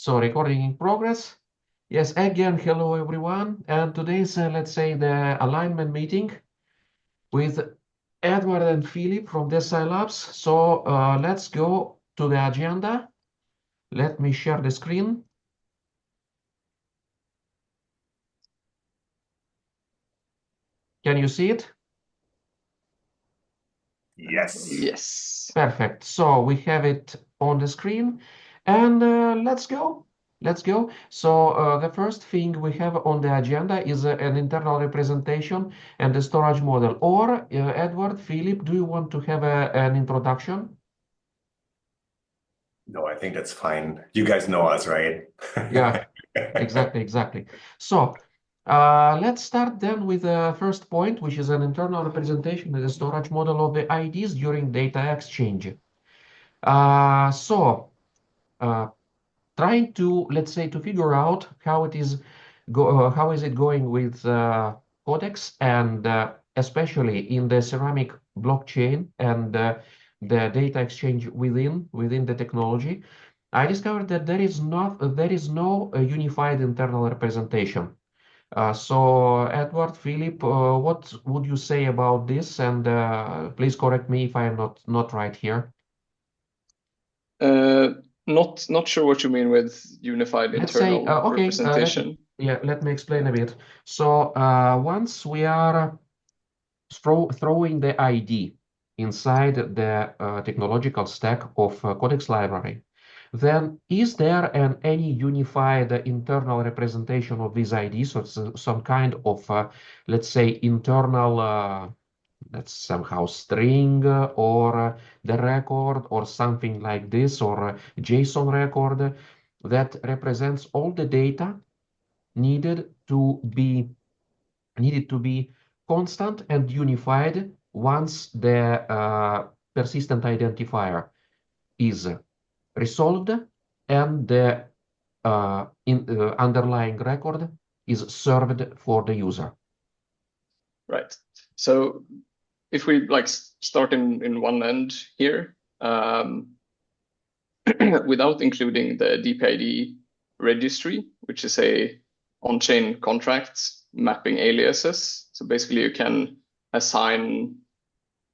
So recording in progress. Yes, again, hello everyone. And today's, let's say, the alignment meeting with Edward and Philip from Desai Labs. So let's go to the agenda. Let me share the screen. Can you see it? Yes. Yes. Perfect. So we have it on the screen, and let's go. Let's go. So the first thing we have on the agenda is an internal representation and the storage model. Or Edward, Philip, do you want to have an introduction? No, I think that's fine. You guys know us, right? Yeah, exactly. So let's start then with the first point, which is an internal representation and the storage model of the IDs during data exchange. So trying to, let's say, to figure out how it is how is it going with CODEX and especially in the ceramic blockchain and the data exchange within the technology. I discovered that there is no unified internal representation. So Edward, Philip, what would you say about this? And please correct me if I am not right here. Not sure what you mean with unified Let's say, internal okay, representation. let me explain a bit. So once we are throwing the ID inside the technological stack of CODEX library, then is there any unified internal representation of these IDs, or some kind of, let's say, internal that's somehow string or the record or something like this, or a JSON record that represents all the data needed to be constant and unified once the persistent identifier is resolved and the underlying record is served for the user. Right. So if we start in one end here, without including the DPID registry, which is a on-chain contract mapping aliases. So basically you can assign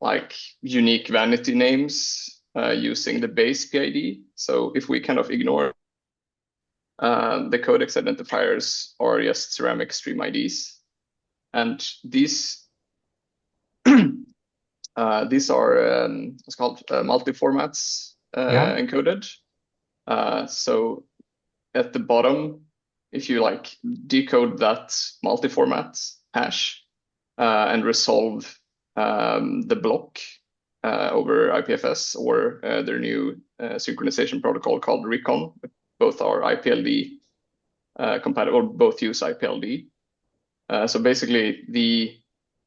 like unique vanity names using the base PID. So if we kind of ignore the CODEX identifiers are just ceramic stream IDs. And these these are what's called multi-formats encoded. So at the bottom, if you decode that multi-format hash and resolve the block over IPFS or their new synchronization protocol called Recon, both are IPLD compatible, both use IPLD. So basically, the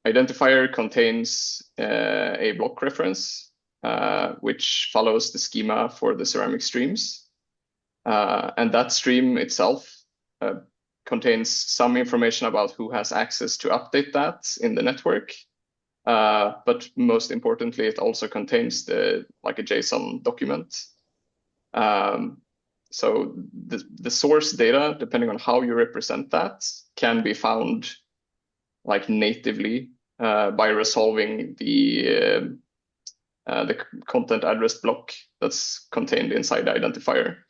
identifier contains a block reference, which follows the schema for the ceramic streams. And that stream itself contains some information about who has access to update that in the network. But most importantly, it also contains a JSON document. So the source data, depending on how you represent that, can be found natively by resolving the content address block that's contained inside the identifier.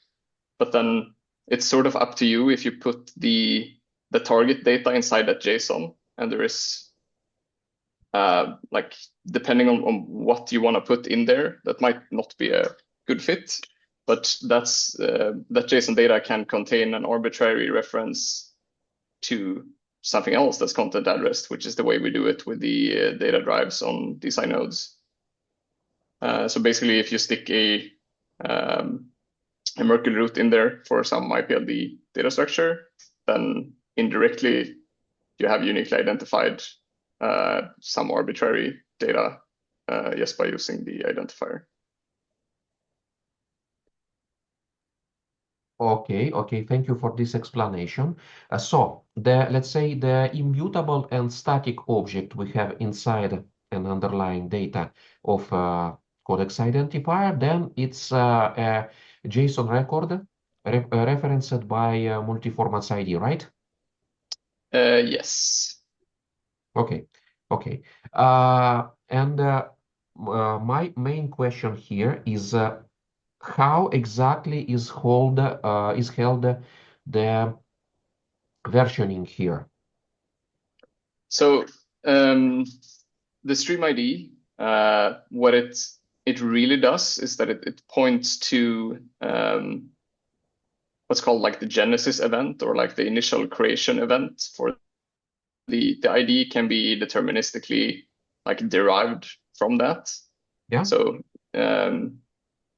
But then it's sort of up to you if you put the target data inside that JSON, and there is depending on what you want to put in there, that might not be a good fit. But that's that JSON data can contain an arbitrary reference to something else that's content addressed, which is the way we do it with the data drives on DeSci nodes. So basically, if you stick a Merkle root in there for some IPLD data structure, then indirectly you have uniquely identified some arbitrary data just by using the identifier. Okay, thank you for this explanation. So let's say the immutable and static object we have inside an underlying data of CODEX identifier, then it's a JSON record referenced by multi-formats ID, right? Yes. Okay, okay. And my main question here is how exactly is held the versioning here? So the stream ID, what it really does is that it points to what's called like the genesis event, or like the initial creation event for the ID can be deterministically like derived from that. Yeah. So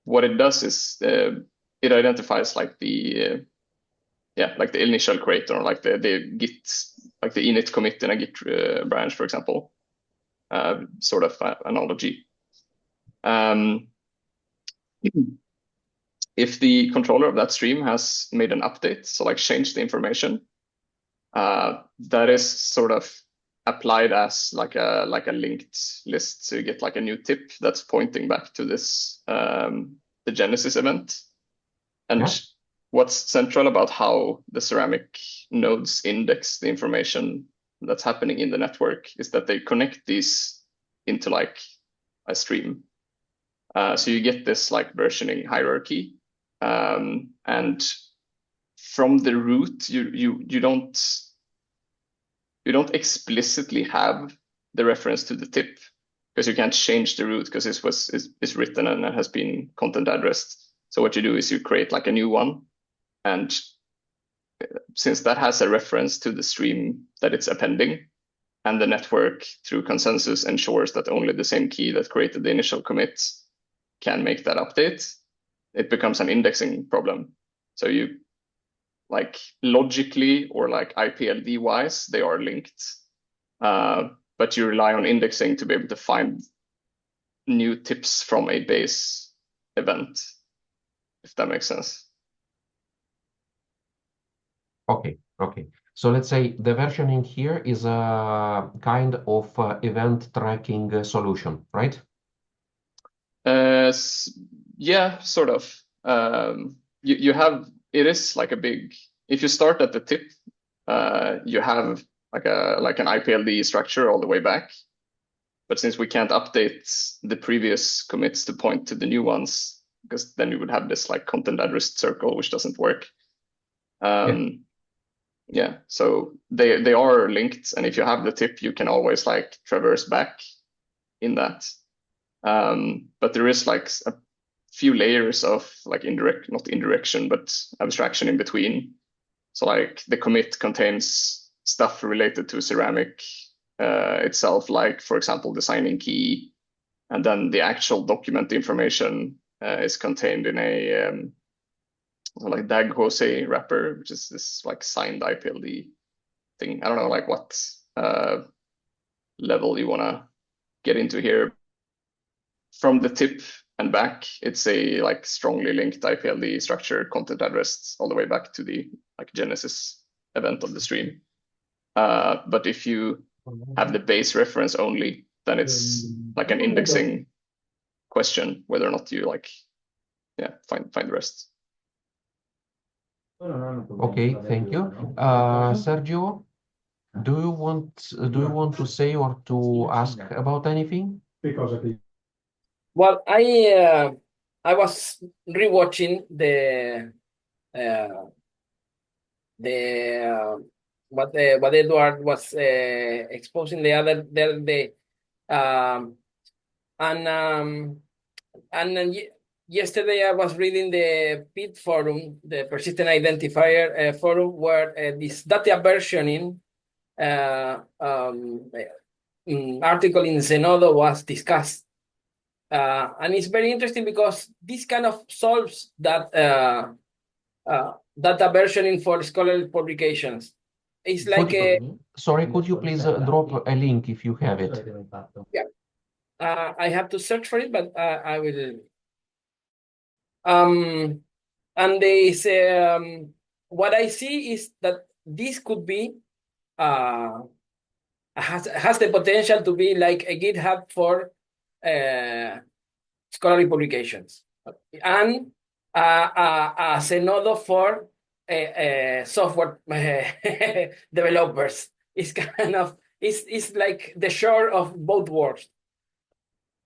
what it does is it identifies like the like the initial creator, or like the Git, like the init commit in a Git branch, for example, sort of analogy. If the controller of that stream has made an update, so like changed the information, that is sort of applied as like a linked list. So you get like a new tip that's pointing back to this the genesis event. And Yeah. what's central about how the ceramic nodes index the information that's happening in the network is that they connect these into like a stream. So you get this like versioning hierarchy, and from the root, you don't explicitly have the reference to the tip, because you can't change the root because this is written and it has been content addressed. So what you do is you create like a new one, and since that has a reference to the stream that it's appending, and the network through consensus ensures that only the same key that created the initial commit can make that update, it becomes an indexing problem. So you like logically or like IPLD wise, they are linked, but you rely on indexing to be able to find new tips from a base event, if that makes sense. Okay, okay. So let's say the versioning here is a kind of event tracking solution, right? Yeah, sort of. You have, it is like a big, if you start at the tip, you have like an IPLD structure all the way back. But since we can't update the previous commits to point to the new ones, because then you would have this like content address circle, which doesn't work. Yeah, so they are linked, and if you have the tip, you can always like traverse back in that. But there is like a few layers of like indirect, not indirection, but abstraction in between. So like the commit contains stuff related to ceramic itself, like for example, the signing key, and then the actual document information is contained in a like DAG Jose wrapper, which is this like signed IPLD thing. I don't know like what level you want to get into here. From the tip and back, it's a like strongly linked IPLD structure, content addressed all the way back to the like genesis event of the stream. But if you have the base reference only, then it's like an indexing question whether or not you like find the rest. Okay, thank you. Sergio, do you want to say or to ask about anything? Well, I was rewatching what Edward was exposing the other day, and then yesterday I was reading the PID forum, the persistent identifier forum, where this data versioning article in Zenodo was discussed. And it's very interesting because this kind of solves that data versioning for scholarly publications. It's like sorry, could you please drop a link if you have it? Yeah, I have to search for it, but I will. And this, what I see is that this could be has the potential to be like a GitHub for scholarly publications, and as a node for software developers. It's kind of it's like the shore of both worlds.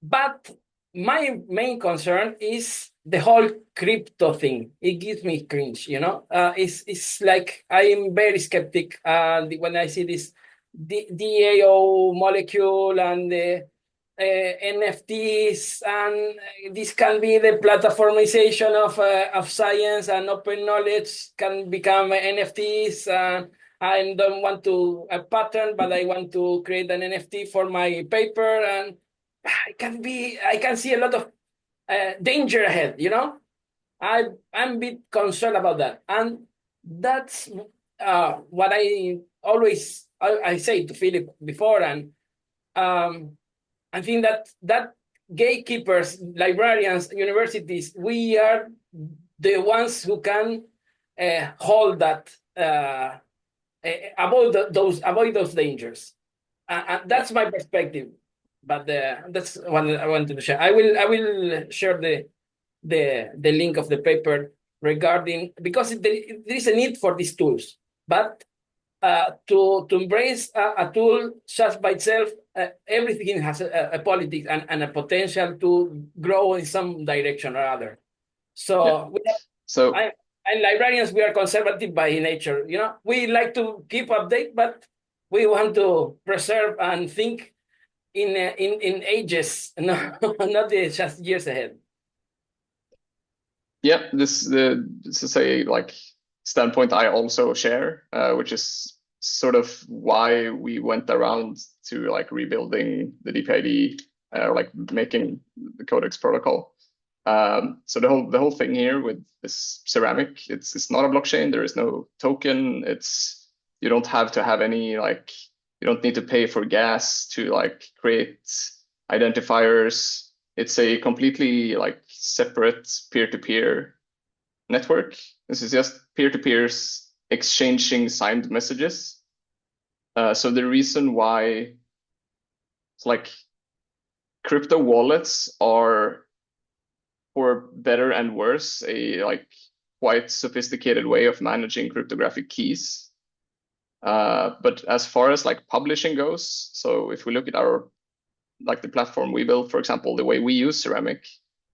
But my main concern is the whole crypto thing. It gives me cringe, you know. It's like I am very skeptic when I see this DAO molecule and the NFTs, and this can be the platformization of science, and open knowledge can become NFTs. I don't want to a pattern, but I want to create an NFT for my paper, and I can see a lot of danger ahead, you know. I'm a bit concerned about that, and that's what I say to Philip before, and I think that gatekeepers, librarians, universities, we are the ones who can hold that, avoid those dangers. That's my perspective, but that's what I wanted to share. I will share the link of the paper regarding, because there is a need for these tools, but to embrace a tool just by itself, everything has a politics and a potential to grow in some direction or other. So and librarians, we are conservative by nature. You know, we like to keep update, but we want to preserve and think in ages, no, not just years ahead. Yeah, this is a like standpoint I also share, which is sort of why we went around to like rebuilding the DPID, like making the CODEX protocol. So the whole thing here with this ceramic, it's not a blockchain. There is no token. You don't have to have any like, you don't need to pay for gas to like create identifiers. It's a completely like separate peer-to-peer network. This is just peer-to-peers exchanging signed messages. So the reason why it's like crypto wallets are, for better and worse, a like quite sophisticated way of managing cryptographic keys. But as far as like publishing goes, so if we look at our like the platform we built, for example, the way we use Ceramic,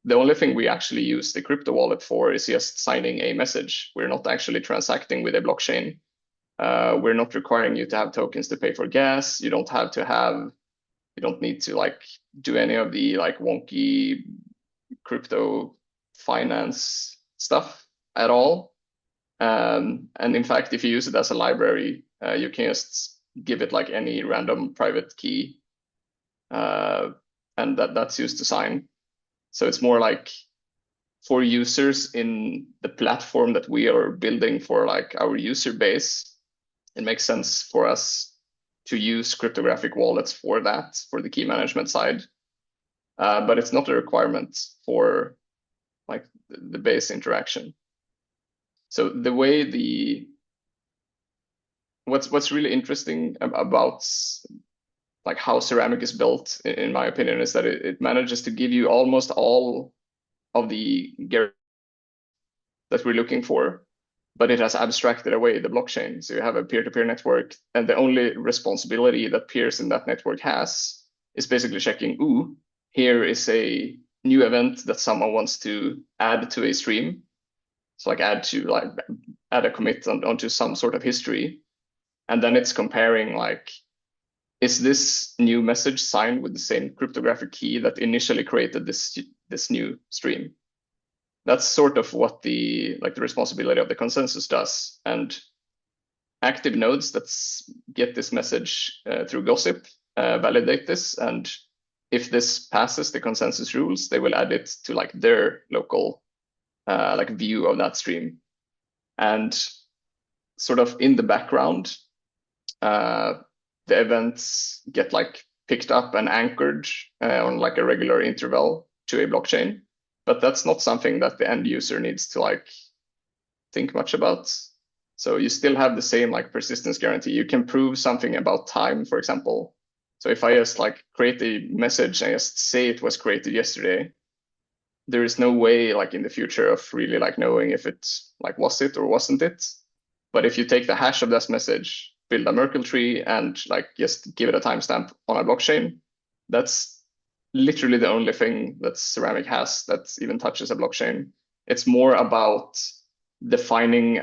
the only thing we actually use the crypto wallet for is just signing a message. We're not actually transacting with a blockchain. We're not requiring you to have tokens to pay for gas. You don't need to like do any of the like wonky crypto finance stuff at all. And in fact, if you use it as a library, you can just give it like any random private key, and that's used to sign. So it's more like for users in the platform that we are building for like our user base, it makes sense for us to use cryptographic wallets for that, for the key management side. But it's not a requirement for like the base interaction. So the way what's really interesting about like how Ceramic is built, in my opinion, is that it manages to give you almost all of the guarantees that we're looking for, but it has abstracted away the blockchain. So you have a peer-to-peer network, and the only responsibility that peers in that network has is basically checking, ooh, here is a new event that someone wants to add to a stream. So like add a commit onto some sort of history. And then it's comparing like, is this new message signed with the same cryptographic key that initially created this new stream? That's sort of what the responsibility of the consensus does. And active nodes that get this message through gossip validate this, and if this passes the consensus rules, they will add it to like their local like view of that stream. And sort of in the background, the events get like picked up and anchored on like a regular interval to a blockchain. But that's not something that the end user needs to like think much about. So you still have the same like persistence guarantee. You can prove something about time, for example. So if I just like create a message and just say it was created yesterday, there is no way like in the future of really like knowing if it's like was it or wasn't it. But if you take the hash of this message, build a Merkle tree, and like just give it a timestamp on a blockchain, that's literally the only thing that Ceramic has that even touches a blockchain. It's more about defining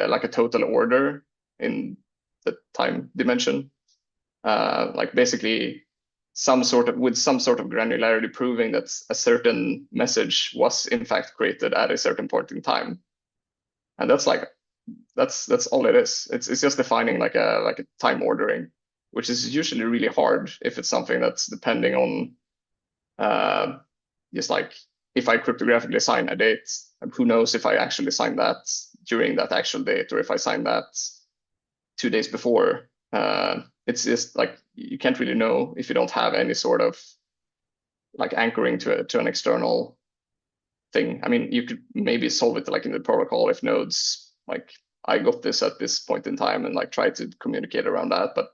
like a total order in the time dimension, like basically some sort of granularity proving that a certain message was in fact created at a certain point in time, and that's all it is. It's just defining like a time ordering, which is usually really hard if it's something that's depending on just like if I cryptographically sign a date, who knows if I actually signed that during that actual date or if I signed that 2 days before. It's just like you can't really know if you don't have any sort of like anchoring to an external thing. I mean, you could maybe solve it like in the protocol if nodes like I got this at this point in time and like try to communicate around that. But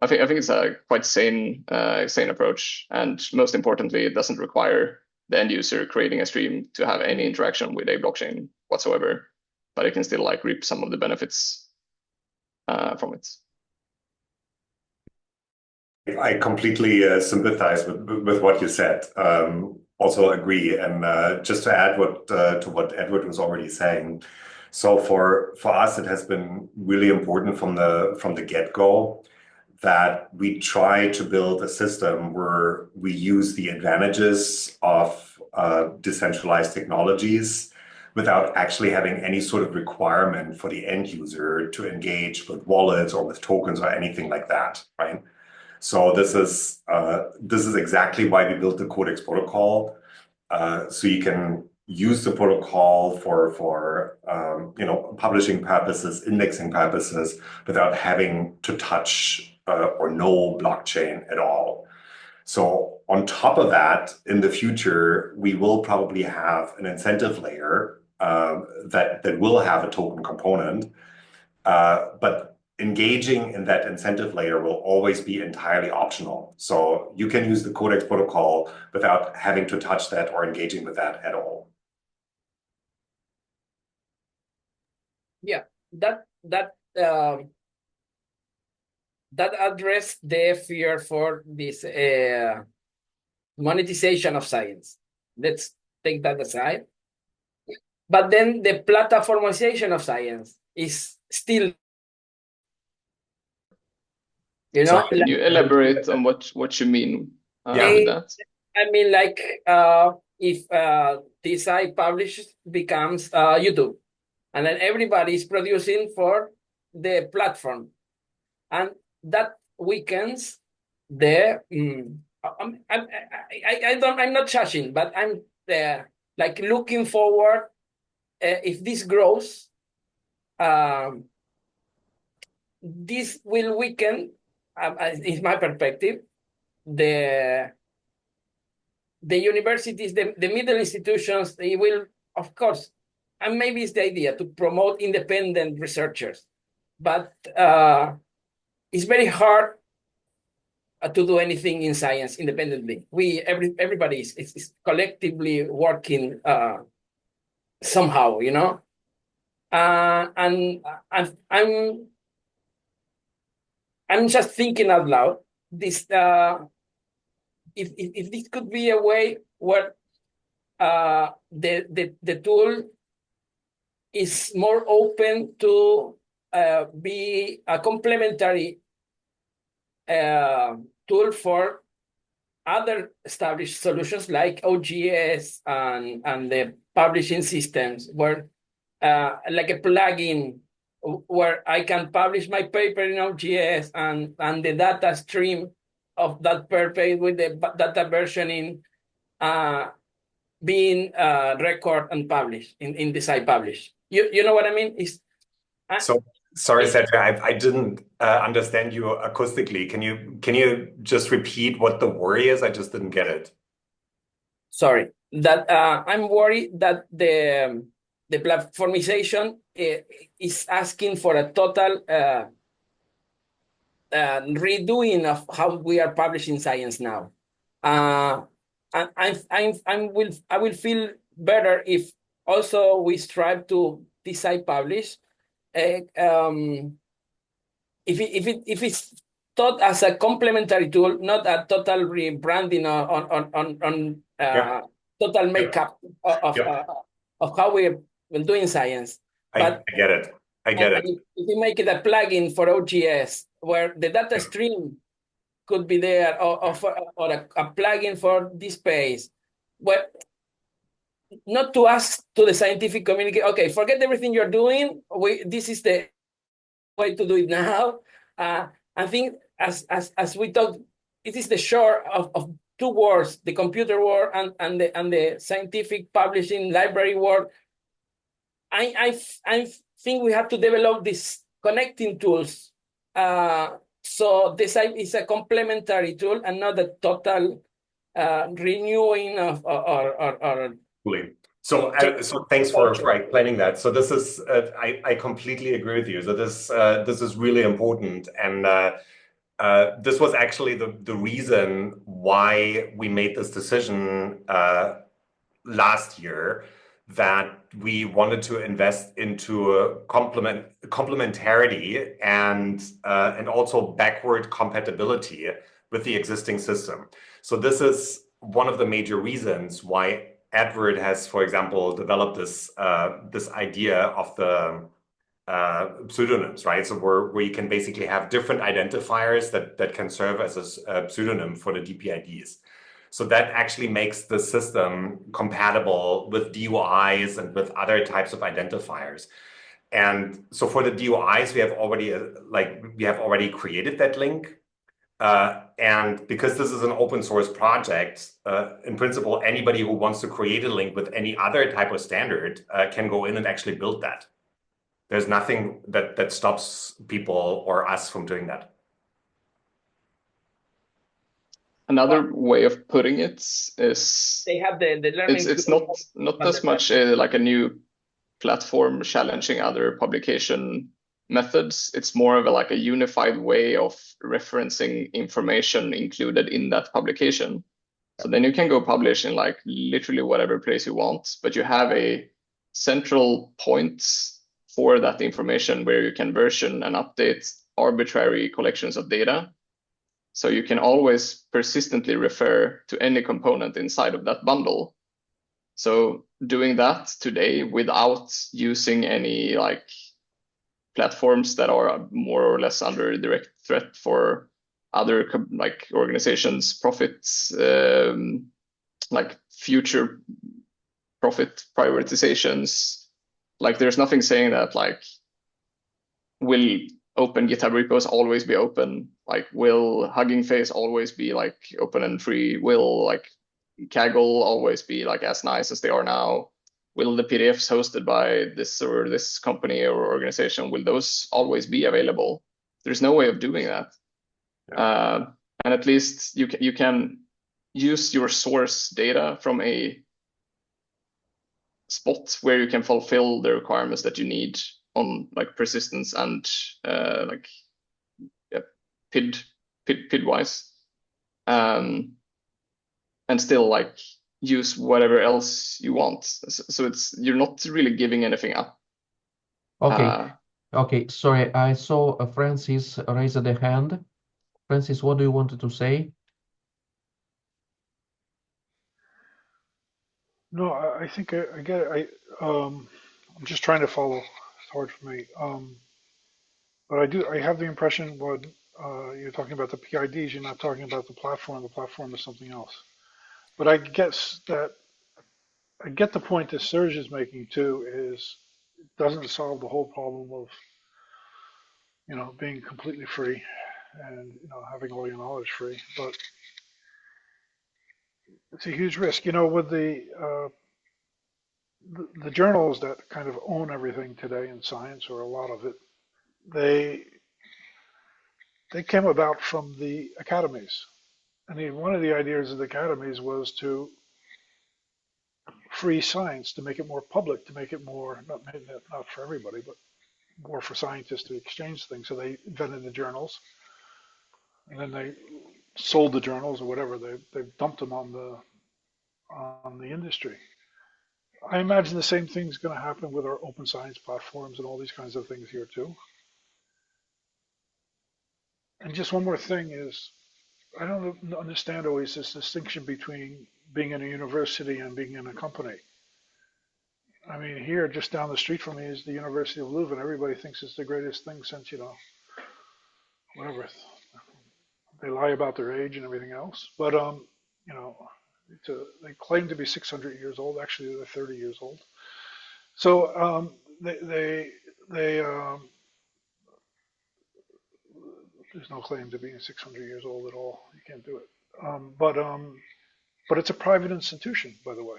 I think it's a quite sane approach, and most importantly, it doesn't require the end user creating a stream to have any interaction with a blockchain whatsoever, but it can still like reap some of the benefits from it. I completely sympathize with what you said. Also agree, and just to add to what Edward was already saying. So for us, it has been really important from the get-go that we try to build a system where we use the advantages of decentralized technologies without actually having any sort of requirement for the end user to engage with wallets or with tokens or anything like that, right? So this is exactly why we built the CODEX protocol, so you can use the protocol for publishing purposes, indexing purposes, without having to touch or know blockchain at all. So on top of that, in the future, we will probably have an incentive layer that will have a token component, but engaging in that incentive layer will always be entirely optional. So you can use the CODEX protocol without having to touch that or engaging with that at all. Yeah, that addressed the fear for this monetization of science. Let's take that aside. But then the platformization of science is still, So can you elaborate on what you mean with that? I mean, like if this I publish becomes YouTube, and then everybody is producing for the platform, and that weakens the. I'm not judging, but I'm like looking forward. If this grows, this will weaken. Is my perspective. The universities, the middle institutions, they will, of course, and maybe it's the idea to promote independent researchers, but it's very hard to do anything in science independently. Everybody is collectively working somehow, and I'm just thinking out loud. This if this could be a way where the tool is more open to be a complementary tool for other established solutions like OGS and the publishing systems, where like a plugin where I can publish my paper in OGS and the data stream of that paper with the data versioning being record and published in the site publish. You know what I mean? So sorry, Sergio, I didn't understand you acoustically. Can you just repeat what the worry is? I just didn't get it. Sorry, that I'm worried that the platformization is asking for a total redoing of how we are publishing science now. I will feel better if also we strive to decide publish. If it's thought as a complementary tool, not a total rebranding on Yeah. total makeup Yep. of how we're doing science. But I get it. I get it. if we make it a plugin for OGS, where the data stream could be there, or a plugin for this space, well, not to ask to the scientific community, okay, forget everything you're doing. This is the way to do it now. I think as we talked, it is the shore of two worlds, the computer world and the scientific publishing library world. I think we have to develop these connecting tools. So this is a complementary tool and not a total renewing of or So thanks for explaining that. So this is I completely agree with you. So this is really important, and this was actually the reason why we made this decision last year, that we wanted to invest into a complementarity and also backward compatibility with the existing system. So this is one of the major reasons why Edvard has, for example, developed this idea of the pseudonyms, right? So where you can basically have different identifiers that can serve as a pseudonym for the DPIDs. So that actually makes the system compatible with DOIs and with other types of identifiers. And so for the DOIs, we have already created that link. And because this is an open source project, in principle, anybody who wants to create a link with any other type of standard can go in and actually build that. There's nothing that stops people or us from doing that. Another way of putting it is they have the learning. It's not as much like a new platform challenging other publication methods. It's more of like a unified way of referencing information included in that publication. So then you can go publish in like literally whatever place you want, but you have a central point for that information where you can version and update arbitrary collections of data. So you can always persistently refer to any component inside of that bundle. So doing that today without using any like platforms that are more or less under direct threat for other like organizations' profits, like future profit prioritizations. Like there's nothing saying that like will open GitHub repos always be open? Like will Hugging Face always be like open and free? Will like Kaggle always be like as nice as they are now? Will the PDFs hosted by this or this company or organization, will those always be available? There's no way of doing that. Yeah. And at least you can use your source data from a spot where you can fulfill the requirements that you need on like persistence and like PID wise, and still like use whatever else you want. So you're not really giving anything up. Okay. Okay. Sorry, I saw Francis raise the hand. Francis, what do you want to say? No, I think I get it. I'm just trying to follow. It's hard for me. But I have the impression when you're talking about the PIDs, you're not talking about the platform. The platform is something else. But I guess that I get the point that Serge is making too, is it doesn't solve the whole problem of, being completely free and, having all your knowledge free, but it's a huge risk, with the journals that kind of own everything today in science, or a lot of it, they came about from the academies. I mean, one of the ideas of the academies was to free science, to make it more public, to make it more, not for everybody, but more for scientists to exchange things. So they invented the journals, and then they sold the journals or whatever. They dumped them on the on the industry. I imagine the same thing is going to happen with our open science platforms and all these kinds of things here too. And just one more thing is, I don't understand always this distinction between being in a university and being in a company. I mean, here, just down the street from me is the University of Leuven. Everybody thinks it's the greatest thing since, whatever. They lie about their age and everything else. But, they claim to be 600 years old. Actually, they're 30 years old. So there's no claim to being 600 years old at all. You can't do it. But it's a private institution, by the way,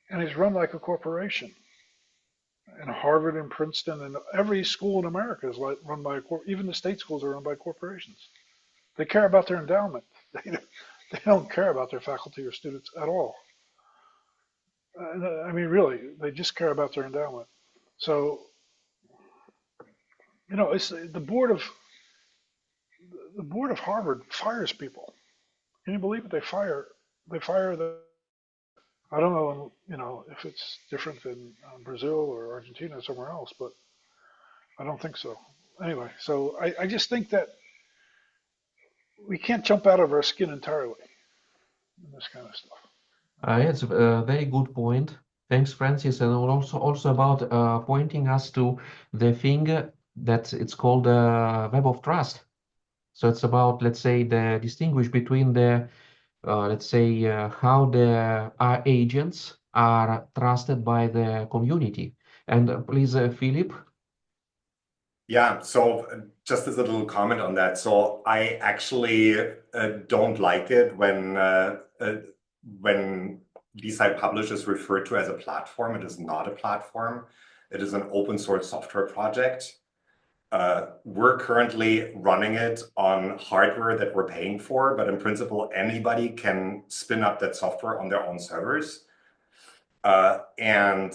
and it's run like a corporation. And Harvard and Princeton and every school in America is run by even the state schools are run by corporations. They care about their endowment. They don't care about their faculty or students at all. I mean, really, they just care about their endowment. So, it's the board of Harvard fires people. Can you believe it? They fire the. I don't know, if it's different in Brazil or Argentina or somewhere else, but I don't think so. Anyway, so I just think that we can't jump out of our skin entirely in this kind of stuff. It's a very good point. Thanks, Francis, and also about pointing us to the thing that it's called Web of Trust. So it's about, let's say, the distinguish between the, how the agents are trusted by the community. And please, Philip. Yeah, so just as a little comment on that. So I actually don't like it when DeSci Publish is referred to as a platform. It is not a platform. It is an open source software project. We're currently running it on hardware that we're paying for, but in principle, anybody can spin up that software on their own servers. And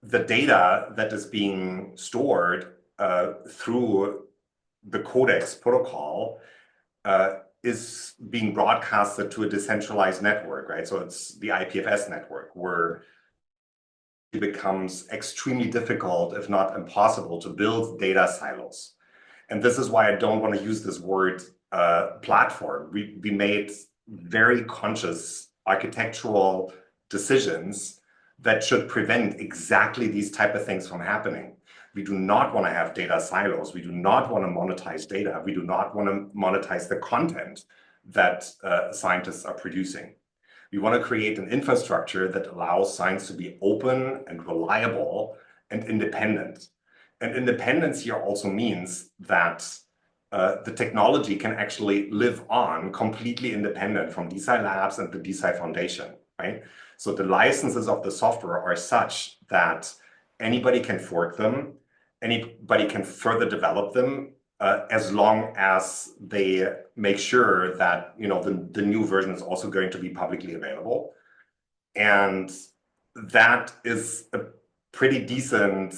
the data that is being stored through the CODEX protocol is being broadcasted to a decentralized network, right? So it's the IPFS network, where it becomes extremely difficult, if not impossible, to build data silos. And this is why I don't want to use this word platform. We made very conscious architectural decisions that should prevent exactly these type of things from happening. We do not want to have data silos. We do not want to monetize data. We do not want to monetize the content that scientists are producing. We want to create an infrastructure that allows science to be open and reliable and independent. And independence here also means that the technology can actually live on completely independent from DeSci Labs and the DeSci Foundation, right? So the licenses of the software are such that anybody can fork them, anybody can further develop them, as long as they make sure that the new version is also going to be publicly available. And that is a pretty decent,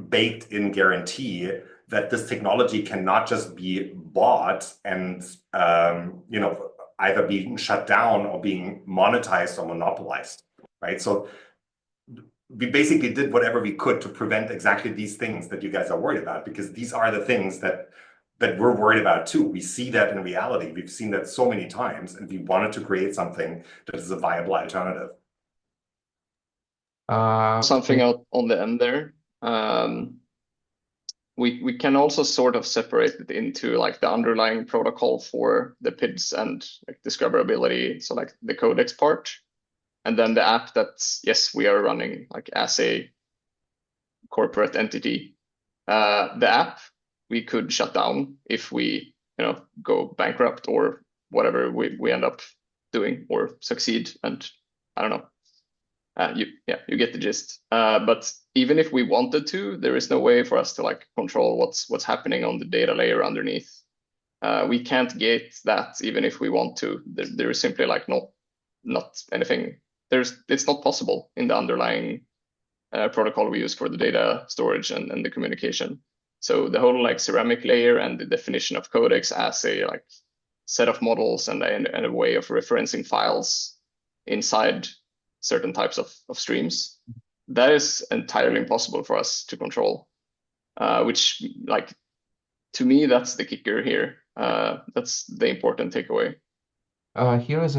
baked in guarantee that this technology cannot just be bought and either being shut down or being monetized or monopolized, right? So we basically did whatever we could to prevent exactly these things that you guys are worried about, because these are the things that we're worried about too. We see that in reality. We've seen that so many times, and we wanted to create something that is a viable alternative. Something out on the end there. We can also sort of separate it into the underlying protocol for the PIDs and discoverability, so the CODEX part. And then the app that, yes, we are running as a corporate entity. The app we could shut down if we go bankrupt or whatever we end up doing or succeed. And I don't know. You get the gist. But even if we wanted to, there is no way for us to control what's happening on the data layer underneath. We can't gate that even if we want to. There is simply not anything. It's not possible in the underlying protocol we use for the data storage and the communication. So the whole ceramic layer and the definition of CODEX as a set of models and a way of referencing files inside certain types of streams. That is entirely impossible for us to control, which, like, to me, that's the kicker here. That's the important takeaway. Here is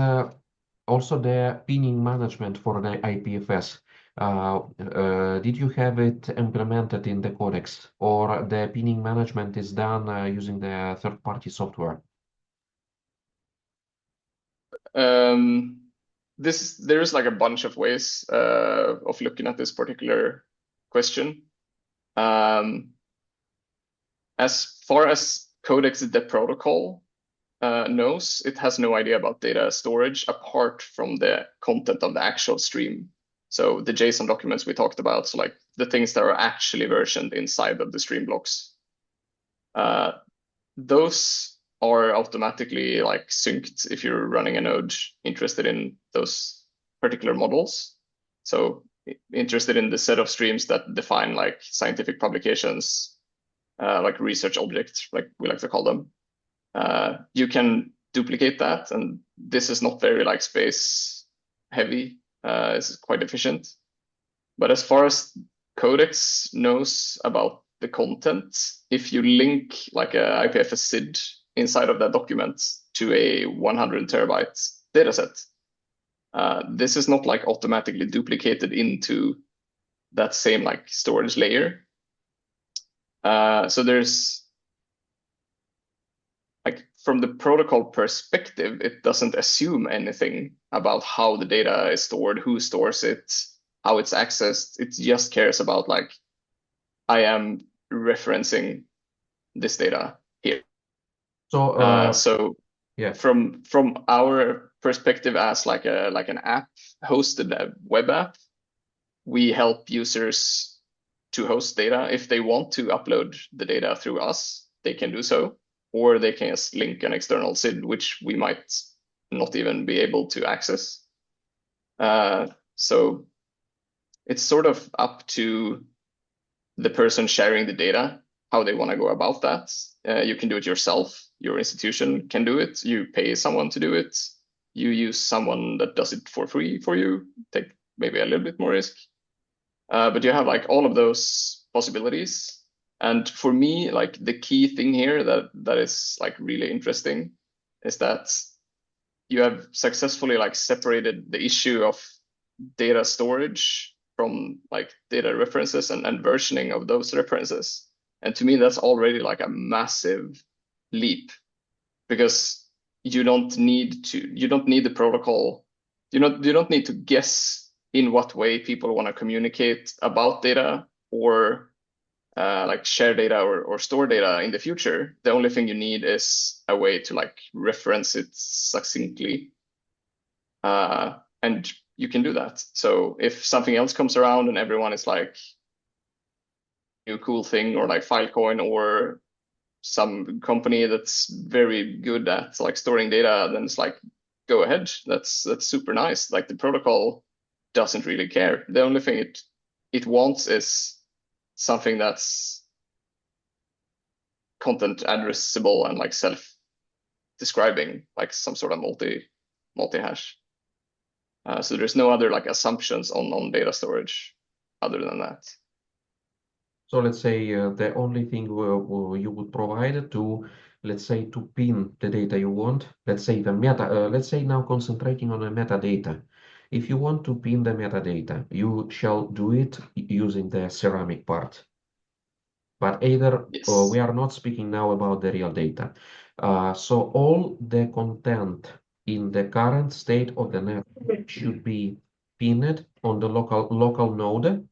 also the pinning management for the IPFS. Did you have it implemented in the CODEX, or the pinning management is done using the third-party software? There is like a bunch of ways of looking at this particular question. As far as CODEX, the protocol, knows, it has no idea about data storage apart from the content of the actual stream. So the JSON documents we talked about, so like the things that are actually versioned inside of the stream blocks, those are automatically like synced if you're running a node interested in those particular models. So interested in the set of streams that define like scientific publications, like research objects, like we like to call them. You can duplicate that, and this is not very like space heavy. It's quite efficient. But as far as CODEX knows about the content, if you link like a IPFS SID inside of that document to a 100 terabyte dataset, this is not like automatically duplicated into that same like storage layer. So there's like, from the protocol perspective, it doesn't assume anything about how the data is stored, who stores it, how it's accessed. It just cares about like, I am referencing this data here. So yeah, from our perspective as like an app hosted a web app, we help users to host data. If they want to upload the data through us, they can do so, or they can just link an external SID, which we might not even be able to access. So it's sort of up to the person sharing the data, how they want to go about that. You can do it yourself. Your institution can do it. You pay someone to do it. You use someone that does it for free for you, take maybe a little bit more risk. But you have like all of those possibilities. And for me, like the key thing here that is like really interesting is that you have successfully like separated the issue of data storage from like data references and versioning of those references. And to me, that's already like a massive leap, because you don't need the protocol. You don't need to guess in what way people want to communicate about data or like share data or store data in the future. The only thing you need is a way to like reference it succinctly. And you can do that. So if something else comes around and everyone is like, new cool thing, or like Filecoin or some company that's very good at like storing data, then it's like, go ahead. That's super nice. Like the protocol doesn't really care. The only thing it wants is something that's content addressable and like self-describing, like some sort of multi-hash. So there's no other like assumptions on data storage other than that. So let's say the only thing you would provide to, let's say, to pin the data you want, let's say the let's say now concentrating on the metadata. If you want to pin the metadata, you shall do it using the ceramic part. But either Yes. we are not speaking now about the real data. So all the content in the current state of the network should be pinned on the local node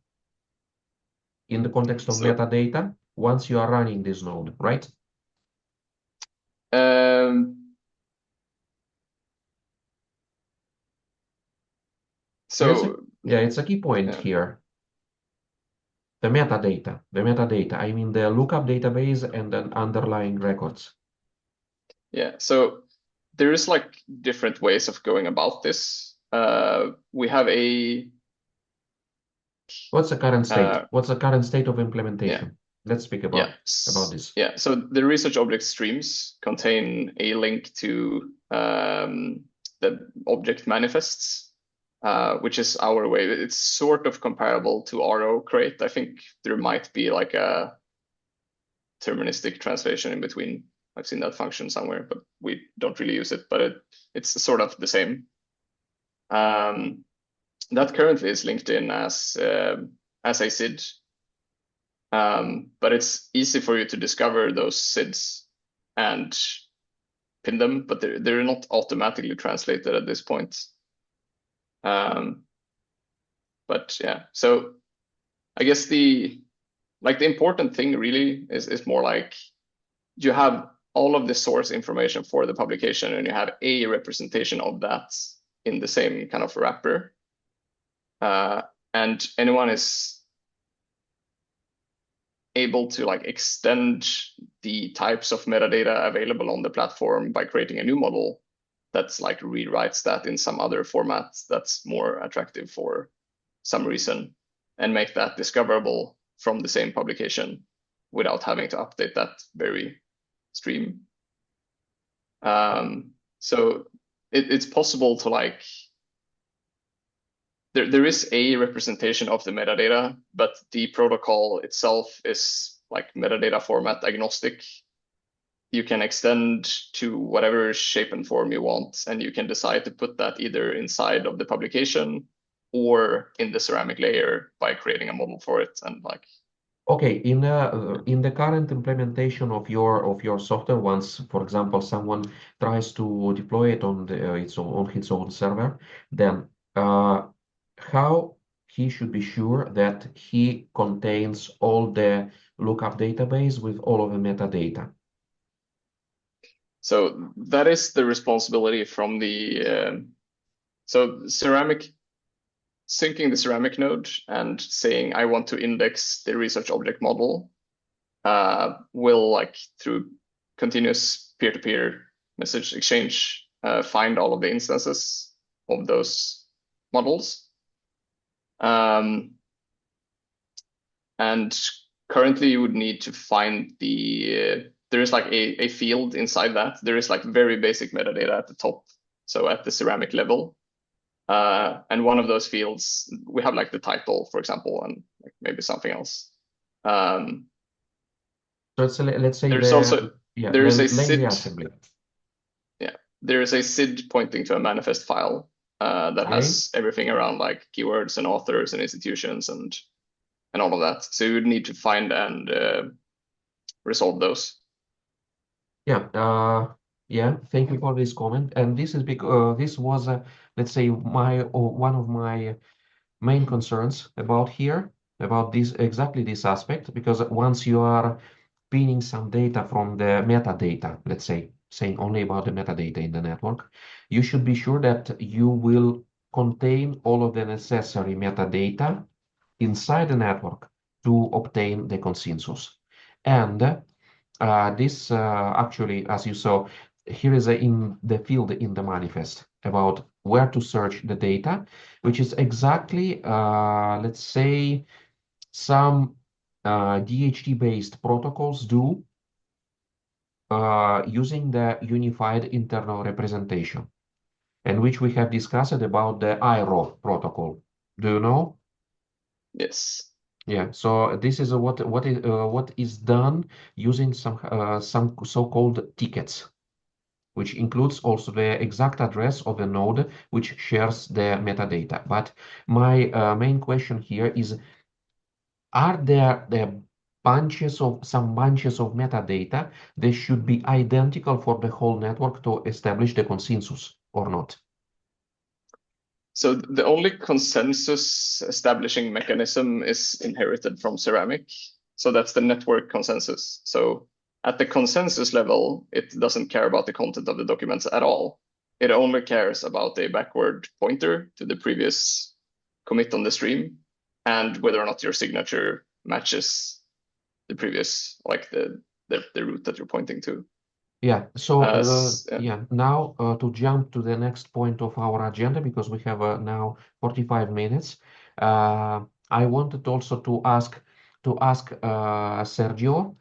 in the context of metadata once you are running this node, right? So yeah, it's a key point here. The metadata, I mean the lookup database and then underlying records. Yeah, so there is like different ways of going about this. We have a... What's the current state? What's the current state of implementation? Yeah. Let's speak about this. Yeah, so the research object streams contain a link to the object manifests which is our way. It's sort of comparable to RO create. I think there might be like a deterministic translation in between. I've seen that function somewhere, but we don't really use it, but it's sort of the same. That currently is linked in as a SID, but it's easy for you to discover those SIDs and pin them, but they're not automatically translated at this point. But yeah, so I guess the important thing really is more like you have all of the source information for the publication and you have a representation of that in the same kind of wrapper. And anyone is able to like extend the types of metadata available on the platform by creating a new model that's like rewrites that in some other format that's more attractive for some reason and make that discoverable from the same publication without having to update that very stream. So it's possible to like, there is a representation of the metadata, but the protocol itself is like metadata format agnostic. You can extend to whatever shape and form you want, and you can decide to put that either inside of the publication or in the ceramic layer by creating a model for it. And like, okay, in the current implementation of your software, once, for example, someone tries to deploy it on its own server, then how he should be sure that he contains all the lookup database with all of the metadata? So that is the responsibility from the ceramic, syncing the ceramic node and saying I want to index the research object model will like through continuous peer-to-peer message exchange find all of the instances of those models. And currently you would need to find there is like a field inside that. There is like very basic metadata at the top. So at the ceramic level. And one of those fields, we have like the title, for example, and like maybe something else. So let's say there's also yeah, there is a language SID. assembly. Yeah, there is a SID pointing to a manifest file that has everything around like keywords and authors and institutions and all of that. So you would need to find and resolve those. Yeah. Yeah. Thank you for this comment. And this is because this was let's say one of my main concerns about this exactly this aspect, because once you are pinning some data from the metadata, let's say saying only about the metadata in the network, you should be sure that you will contain all of the necessary metadata inside the network to obtain the consensus. And this actually, as you saw, here is in the field in the manifest about where to search the data, which is exactly, let's say, some DHT-based protocols do using the unified internal representation, and which we have discussed about the IRO protocol. Do you know? Yes. Yeah, so this is what is done using some so-called tickets, which includes also the exact address of the node which shares the metadata. But my main question here is, are there some bunches of metadata that should be identical for the whole network to establish the consensus or not? So the only consensus establishing mechanism is inherited from ceramic. So that's the network consensus. So at the consensus level, it doesn't care about the content of the documents at all. It only cares about a backward pointer to the previous commit on the stream and whether or not your signature matches the previous, like the route that you're pointing to. Yeah, so now to jump to the next point of our agenda, because we have now 45 minutes. I wanted also to ask Sergio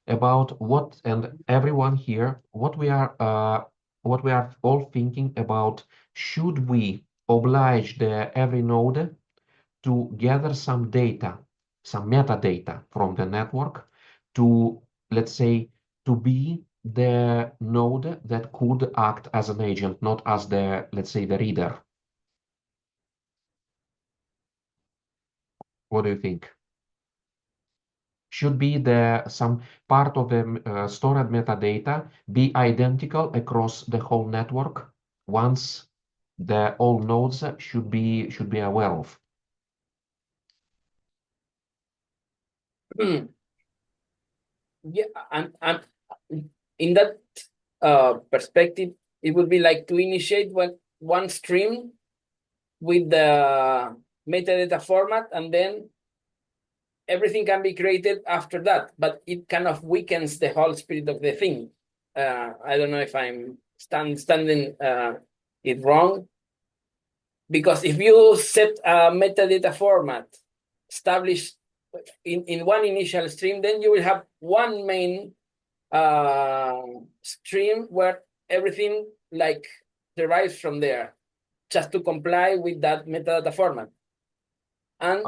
about what, and everyone here, what we are all thinking about. Should we oblige every node to gather some data, some metadata from the network to, let's say, to be the node that could act as an agent, not as the, let's say, the reader. What do you think? Should be some part of the stored metadata be identical across the whole network once all nodes should be aware of. Yeah, and in that perspective, it would be like to initiate one stream with the metadata format, and then everything can be created after that, but it kind of weakens the whole spirit of the thing. I don't know if I'm standing it wrong, because if you set a metadata format established in one initial stream, then you will have one main stream where everything like derives from there, just to comply with that metadata format. And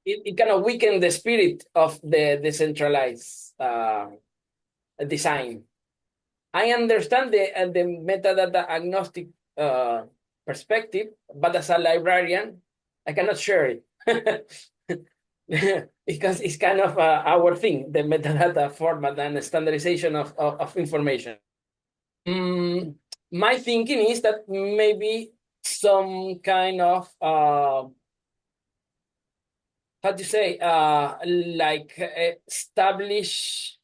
it kind of weakens the spirit of the decentralized design. I understand the metadata agnostic perspective, but as a librarian, I cannot share it. Because it's kind of our thing, the metadata format and the standardization of information. My thinking is that maybe some kind of how to say, like establish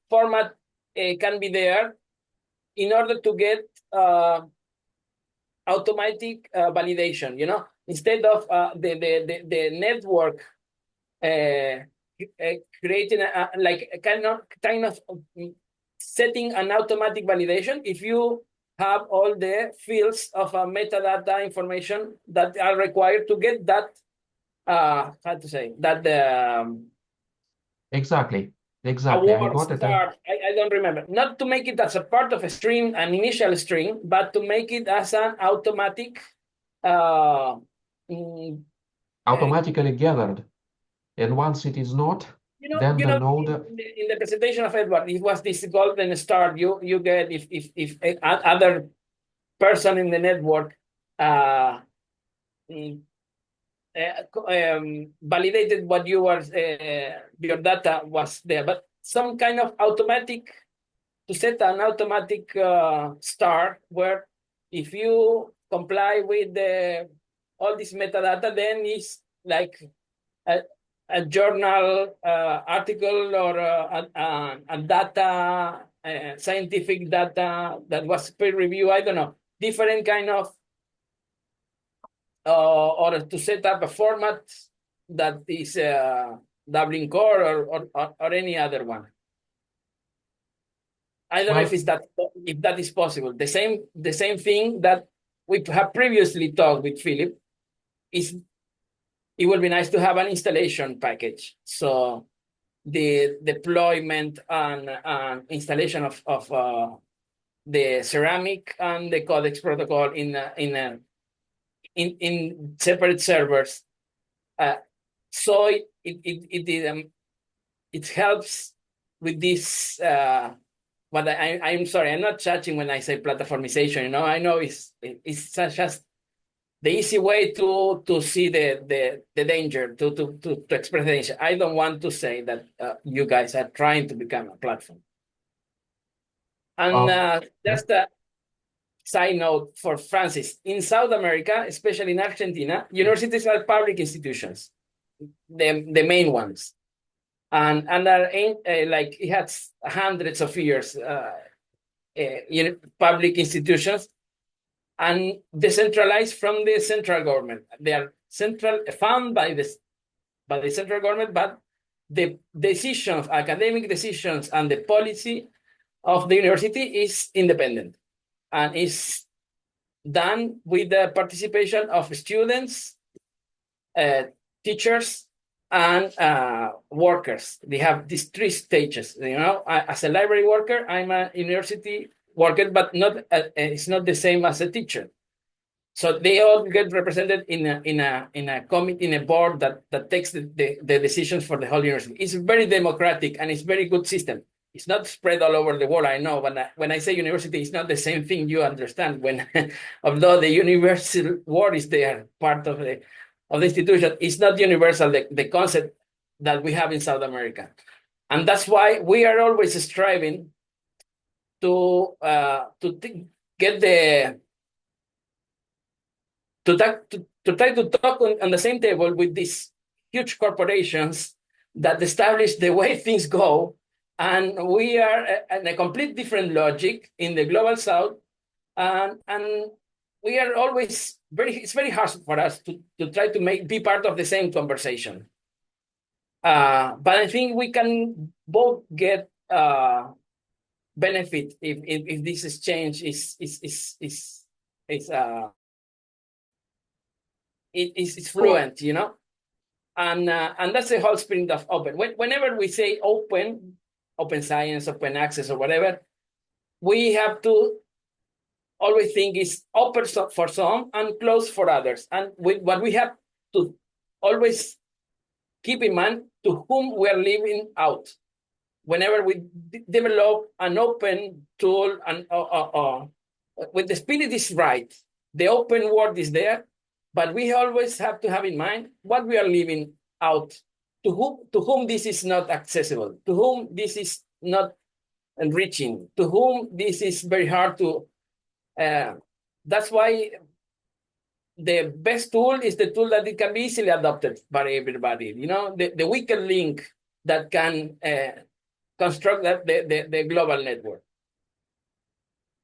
format can be there in order to get automatic validation, you know, instead of the network creating like kind of setting an automatic validation. If you have all the fields of metadata information that are required to get that, how to say, that Exactly. I got it. I don't remember. Not to make it as a part of a string, an initial string, but to make it as an automatic automatically gathered. And once it is not, then the node. In the presentation of Edvard, it was this golden star you get if other person in the network validated what you were your data was there, but some kind of automatic, to set an automatic star where if you comply with all this metadata, then it's like a journal article or a data, scientific data that was peer review. I don't know, different kind of, or to set up a format that is Dublin Core or any other one. I don't know if that is possible. The same thing that we have previously talked with Philip is, it would be nice to have an installation package. So the deployment and installation of the ceramic and the CODEX protocol in separate servers. So it helps with this. But I'm sorry, I'm not judging when I say platformization. You know, I know it's just the easy way to see the danger, to express the danger. I don't want to say that you guys are trying to become a platform. And just a side note for Francis, in South America, especially in Argentina, universities are public institutions, the main ones, and are like it has hundreds of years, public institutions, and decentralized from the central government. They are funded by the central government, but the decisions, academic decisions, and the policy of the university is independent, and is done with the participation of students, teachers, and workers. They have these three stages. You know, as a library worker, I'm a university worker, but not it's not the same as a teacher. So they all get represented in a committee, in a board that takes the decisions for the whole university. It's very democratic and it's very good system. It's not spread all over the world. I know when I say university, it's not the same thing you understand. When although the universal word is there, part of the institution, it's not universal. The concept that we have in South America, and that's why we are always striving to get the to try to talk on the same table with these huge corporations that establish the way things go, and we are in a complete different logic in the global south, and we are always it's very hard for us to try to be part of the same conversation. But I think we can both get benefit if this exchange is fluent, you know, and that's the whole spirit of open. Whenever we say open science, open access, or whatever, we have to always think is open for some and closed for others. And what we have to always keep in mind to whom we are leaving out. Whenever we develop an open tool, and when the spirit is right, the open word is there. But we always have to have in mind what we are leaving out, to whom this is not accessible, to whom this is not enriching, to whom this is very hard to. That's why the best tool is the tool that it can be easily adopted by everybody. You know, the weaker link that can construct the global network.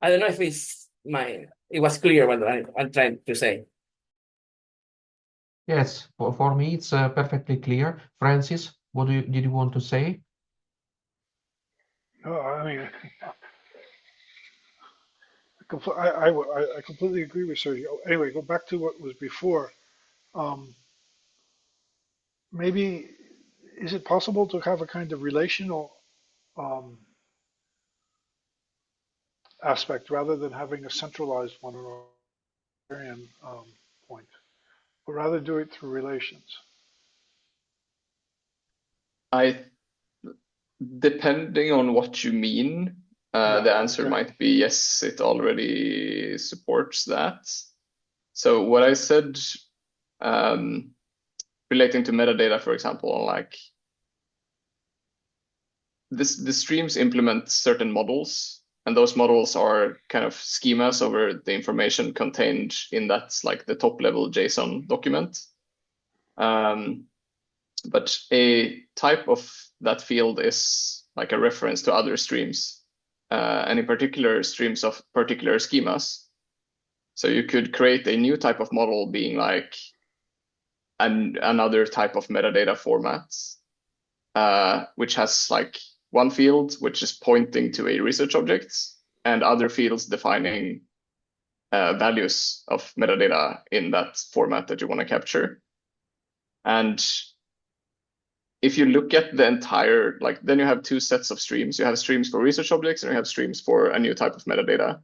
I don't know if it was clear what I'm trying to say. Yes, for me it's perfectly clear. Francis, what did you want to say? No, I mean, I completely agree with Sergio. Anyway, go back to what was before. Maybe is it possible to have a kind of relational aspect rather than having a centralized one or point, but rather do it through relations? Depending on what you mean, the answer might be yes, it already supports that. So what I said, relating to metadata, for example, like the streams implement certain models, and those models are kind of schemas over the information contained in that, like the top level JSON document. But a type of that field is like a reference to other streams, and in particular streams of particular schemas. So you could create a new type of model being like another type of metadata format, which has like one field which is pointing to a research object, and other fields defining values of metadata in that format that you want to capture. And if you look at the entire, like, then you have two sets of streams. You have streams for research objects and you have streams for a new type of metadata.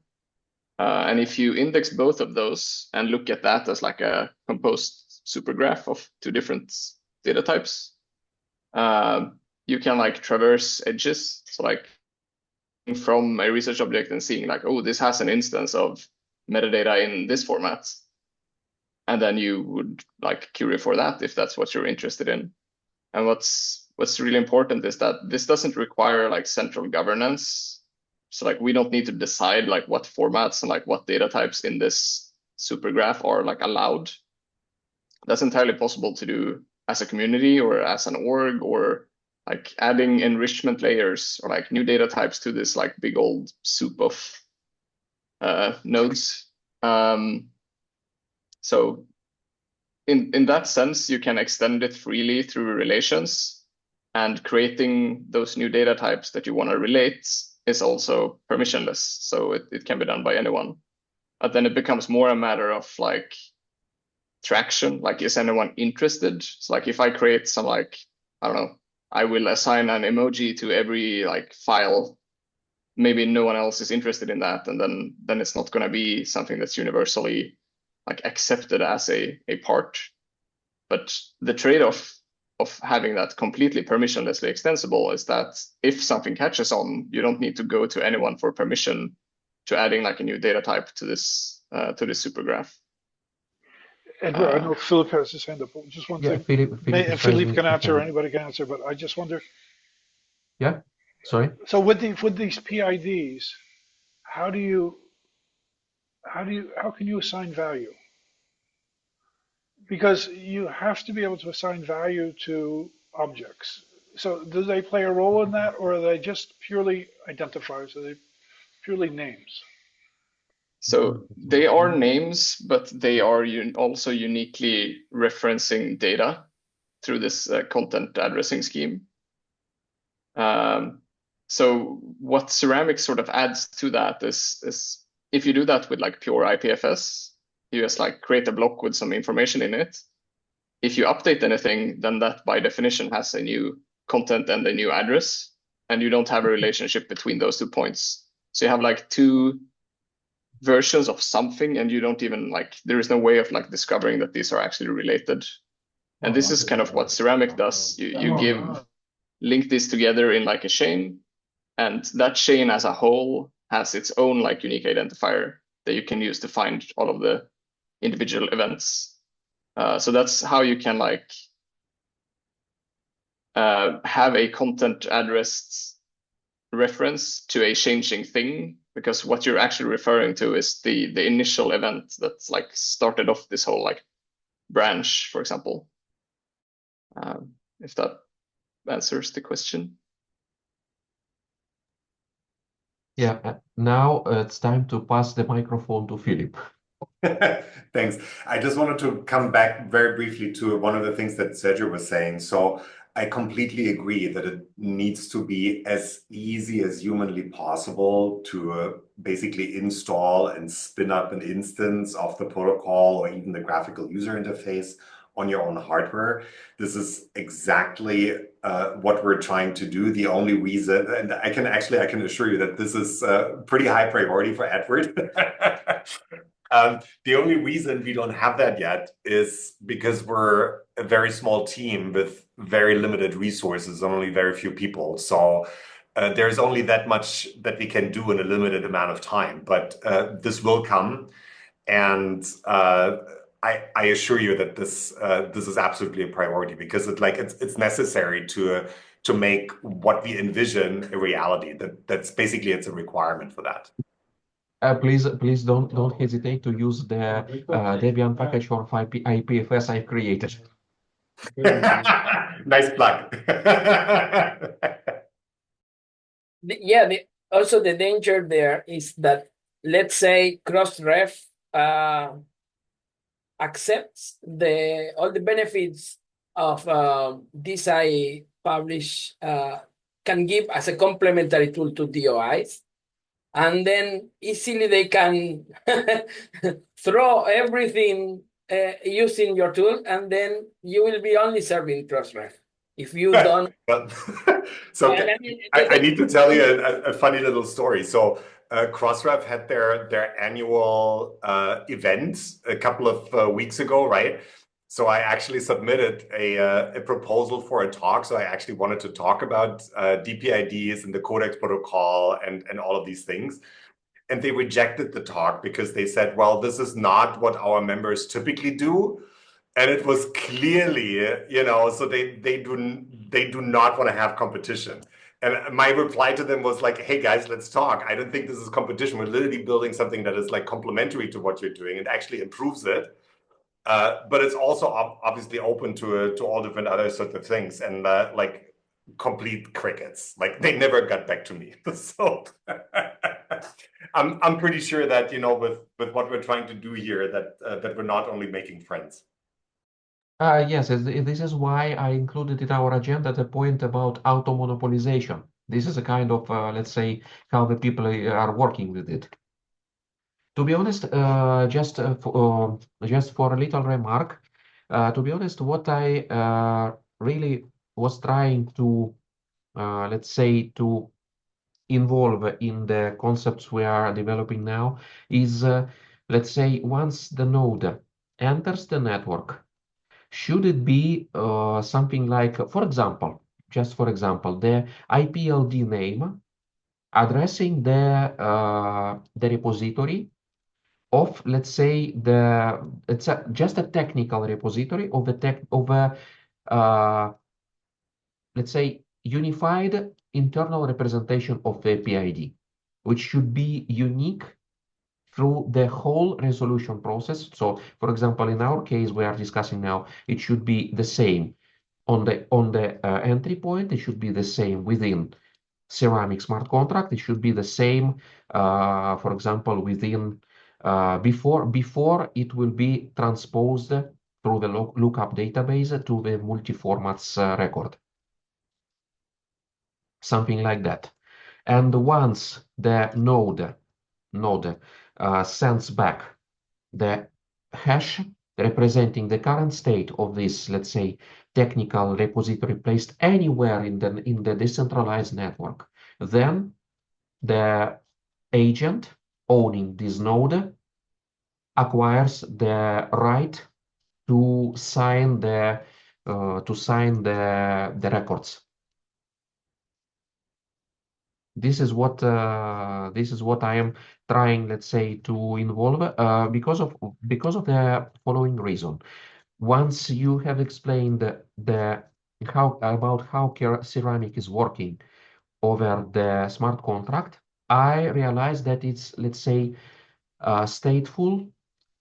And if you index both of those and look at that as like a composed supergraph of two different data types, you can like traverse edges. So like from a research object and seeing like, oh, this has an instance of metadata in this format. And then you would like query for that if that's what you're interested in. And what's really important is that this doesn't require like central governance. So like we don't need to decide like what formats and like what data types in this supergraph are like allowed. That's entirely possible to do as a community or as an org, or like adding enrichment layers or like new data types to this like big old soup of nodes. So in that sense, you can extend it freely through relations, and creating those new data types that you want to relate is also permissionless. So it can be done by anyone. But then it becomes more a matter of like traction, like is anyone interested? So like if I create some like, I don't know, I will assign an emoji to every like file maybe no one else is interested in that, and then it's not going to be something that's universally like accepted as a part. But the trade-off of having that completely permissionlessly extensible is that if something catches on, you don't need to go to anyone for permission to adding like a new data type to this supergraph. Edward, I know Philip has his hand up. Just one Yeah, thing. Philip is Philippe raising can his answer, or hand. anybody can answer, but I just wonder. Yeah, sorry. So with these PIDs, how can you assign value? Because you have to be able to assign value to objects. So do they play a role in that, or are they just purely identifiers? Are they purely names? So they are names, but they are also uniquely referencing data through this content addressing scheme. So what Ceramic sort of adds to that is if you do that with like pure IPFS, you just like create a block with some information in it. If you update anything, then that by definition has a new content and a new address, and you don't have a relationship between those 2 points. So you have like 2 versions of something, and you don't even like, there is no way of like discovering that these are actually related. And this is kind of what Ceramic does. You link these together in like a chain, and that chain as a whole has its own like unique identifier that you can use to find all of the individual events. So that's how you can like have a content addressed reference to a changing thing, because what you're actually referring to is the initial event that's like started off this whole like branch, for example. If that answers the question. Yeah, now it's time to pass the microphone to Philip. Thanks. I just wanted to come back very briefly to one of the things that Sergio was saying. So I completely agree that it needs to be as easy as humanly possible to basically install and spin up an instance of the protocol or even the graphical user interface on your own hardware. This is exactly what we're trying to do. The only reason, and I can assure you that this is pretty high priority for Edward. The only reason we don't have that yet is because we're a very small team with very limited resources, only very few people. So there's only that much that we can do in a limited amount of time. But this will come, and I assure you that this is absolutely a priority, because it's necessary to make what we envision a reality. That's basically, it's a requirement for that. Please don't hesitate to use the Debian package for IPFS I've created. Nice plug. Also the danger there is that, let's say Crossref accepts all the benefits of this I publish can give as a complementary tool to DOIs. And then easily they can throw everything using your tool, and then you will be only serving Crossref. If you don't. So I need to tell you a funny little story. So Crossref had their annual event a couple of weeks ago, right? So I actually submitted a proposal for a talk. So I actually wanted to talk about DPIDs and the CODEX protocol and all of these things. And they rejected the talk because they said, well, this is not what our members typically do. And it was clearly, so they do not want to have competition. And my reply to them was like, hey guys, let's talk. I don't think this is competition. We're literally building something that is like complementary to what you're doing and actually improves it. But it's also obviously open to all different other sorts of things, and like complete crickets. Like they never got back to me. So I'm pretty sure that with what we're trying to do here, that we're not only making friends. Yes, this is why I included in our agenda the point about auto-monopolization. This is a kind of, let's say, how the people are working with it. To be honest, just for a little remark, to be honest, what I really was trying to, let's say, to involve in the concepts we are developing now is, let's say, once the node enters the network, should it be something like, for example, just for example, the IPLD name addressing the repository of, let's say, just a technical repository of a let's say, unified internal representation of the PID, which should be unique through the whole resolution process. So, for example, in our case we are discussing now, it should be the same on the entry point. It should be the same within ceramic smart contract. It should be the same, for example, within before it will be transposed through the lookup database to the multi-formats record, something like that. And once the node sends back the hash representing the current state of this, let's say, technical repository placed anywhere in the decentralized network, then the agent owning this node acquires the right to sign the records. This is what I am trying, let's say, to involve because of the following reason. Once you have explained how ceramic is working over the smart contract, I realized that it's, let's say, stateful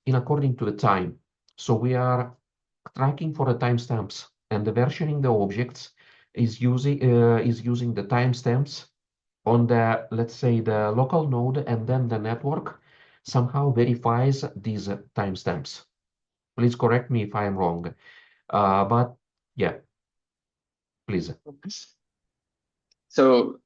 in according to the time. So we are tracking for the timestamps, and the versioning the objects is using the timestamps on the, let's say, the local node, and then the network somehow verifies these timestamps. Please correct me if I'm wrong. But yeah, please. So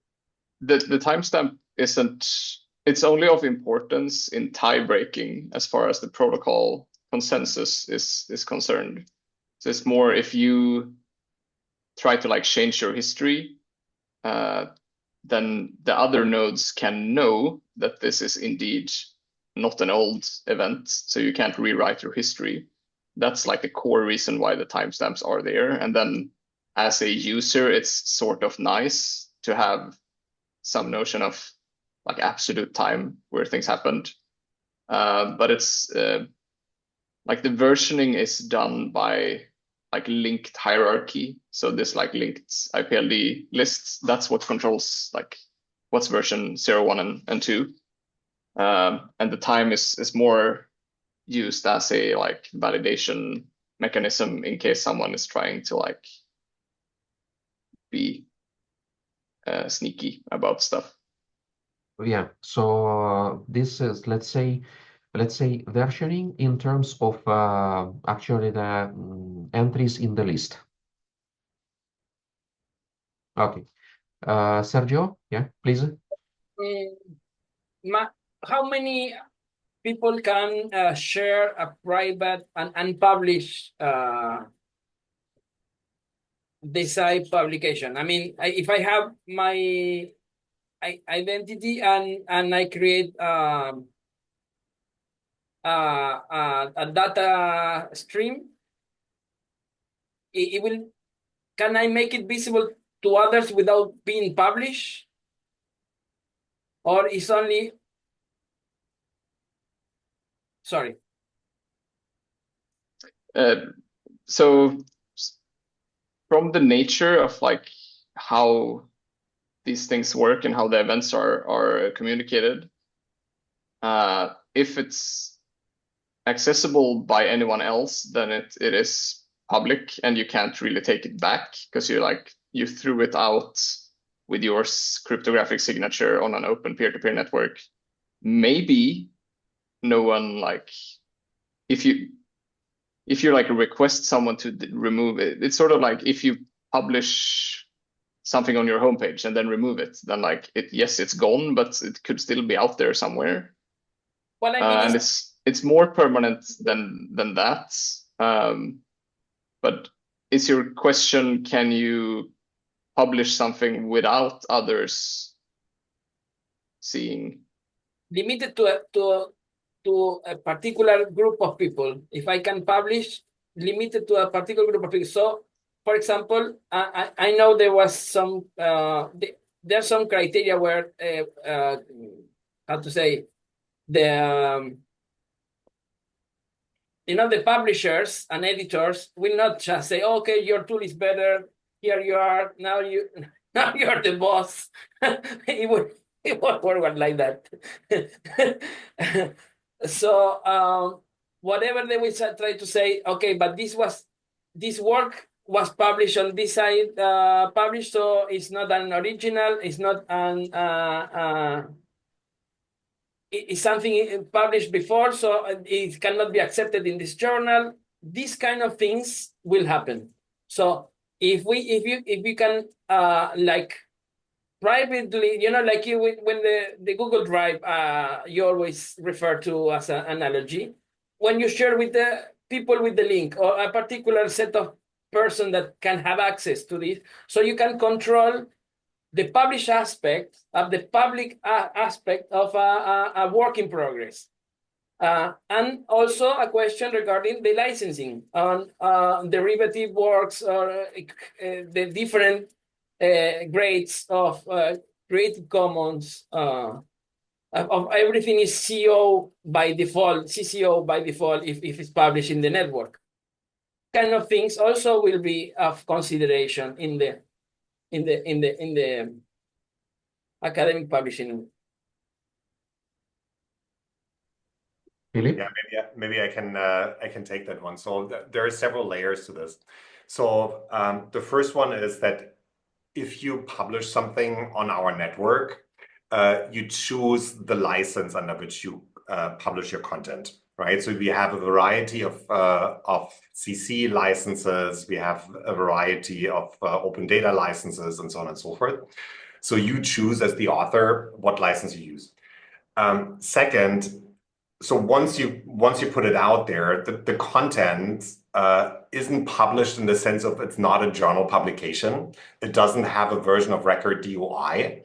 the timestamp it's only of importance in tie breaking as far as the protocol consensus is concerned. So it's more if you try to like change your history, then the other nodes can know that this is indeed not an old event, so you can't rewrite your history. That's like the core reason why the timestamps are there. And then as a user, it's sort of nice to have some notion of like absolute time where things happened. But it's like the versioning is done by like linked hierarchy. So this like linked IPLD lists, that's what controls like what's version 0, 1, and 2. And the time is more used as a like validation mechanism in case someone is trying to like be sneaky about stuff. Yeah, so this is, let's say, versioning in terms of actually the entries in the list. Okay. Sergio, yeah, please. How many people can share a private and unpublished DSI publication? I mean, if I have my identity and I create a data stream, it will. Can I make it visible to others without being published, or is only? Sorry. So from the nature of like how these things work and how the events are communicated, if it's accessible by anyone else, then it is public and you can't really take it back because you threw it out with your cryptographic signature on an open peer-to-peer network. Maybe no one like if you like request someone to remove it, it's sort of like if you publish something on your homepage and then remove it, then like yes, it's gone, but it could still be out there somewhere. Well, I mean, and it's more permanent than that. But is your question, can you publish something without others seeing. Limited to a particular group of people. If I can publish, limited to a particular group of people. So, for example, I know there was some there's some criteria where how to say the the publishers and editors will not just say, okay, your tool is better. Here you are. Now you're the boss. It won't work like that. So whatever they will try to say, okay, but this work was published on this side, published, so it's not an original. It's not an it's something published before, so it cannot be accepted in this journal. These kind of things will happen. So if you can like privately, like when the Google Drive you always refer to as an analogy, when you share with the people with the link or a particular set of person that can have access to this, so you can control the published aspect of the public aspect of a work in progress. And also a question regarding the licensing on derivative works or the different grades of Creative Commons. Of everything is CO by default, CCO by default if it's published in the network. Kind of things also will be of consideration in the academic publishing. Philip? Yeah, maybe I can take that one. So there are several layers to this. So the first one is that if you publish something on our network, you choose the license under which you publish your content, right? So we have a variety of CC licenses, we have a variety of open data licenses, and so on and so forth. So you choose as the author what license you use. Second, so once you put it out there, the content isn't published in the sense of it's not a journal publication. It doesn't have a version of record DOI.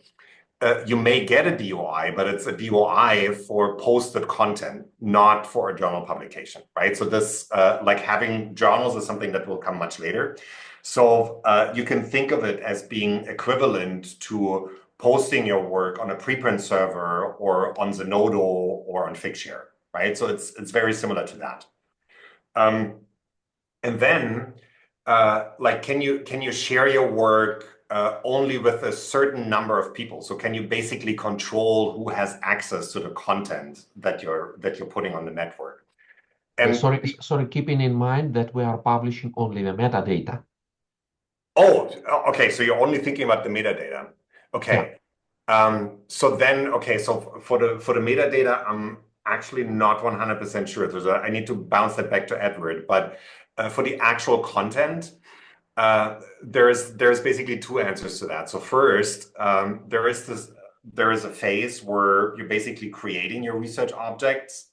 You may get a DOI, but it's a DOI for posted content, not for a journal publication, right? So this, like having journals is something that will come much later. So you can think of it as being equivalent to posting your work on a preprint server or on Zenodo or on Figshare, right? So it's very similar to that. And then, like, can you share your work only with a certain number of people? So can you basically control who has access to the content that you're putting on the network? And sorry, keeping in mind that we are publishing only the metadata. Oh, okay. So you're only thinking about the metadata. Okay. Yeah. So then, okay. So for the metadata, I'm actually not 100% sure. I need to bounce that back to Edward. But for the actual content, there's basically two answers to that. So first, there is a phase where you're basically creating your research objects,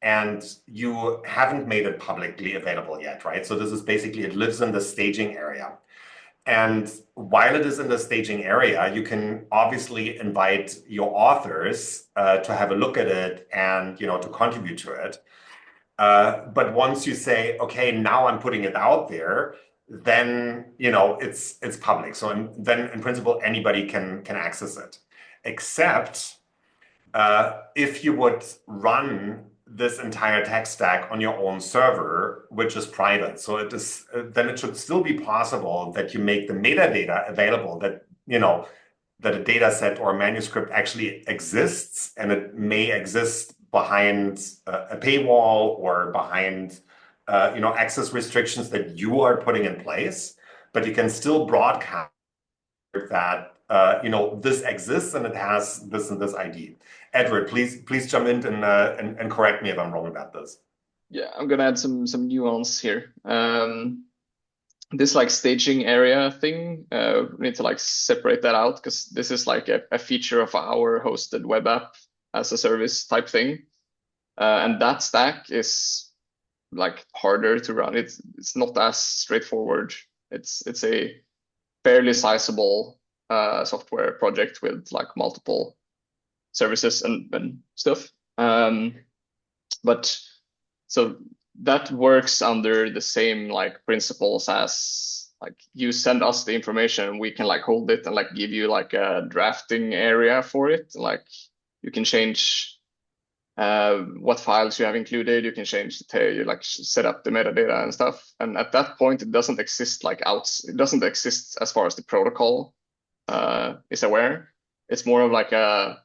and you haven't made it publicly available yet, right? So this is basically, it lives in the staging area. And while it is in the staging area, you can obviously invite your authors to have a look at it and to contribute to it. But once you say, okay, now I'm putting it out there, then it's public. So then in principle anybody can access it, except if you would run this entire tech stack on your own server, which is private. So it is then it should still be possible that you make the metadata available, that that a data set or a manuscript actually exists, and it may exist behind a paywall or behind access restrictions that you are putting in place, but you can still broadcast that this exists and it has this and this ID. Edward, please jump in and correct me if I'm wrong about this. Yeah, I'm gonna add some nuance here. This like staging area thing, we need to like separate that out, because this is like a feature of our hosted web app as a service type thing, and that stack is like harder to run. It's not as straightforward. It's a fairly sizable software project with like multiple services and stuff. But so that works under the same like principles as like you send us the information, we can like hold it and like give you like a drafting area for it. Like you can change what files you have included. You can change you like set up the metadata and stuff. And at that point, it doesn't exist like it doesn't exist as far as the protocol is aware. It's more of like a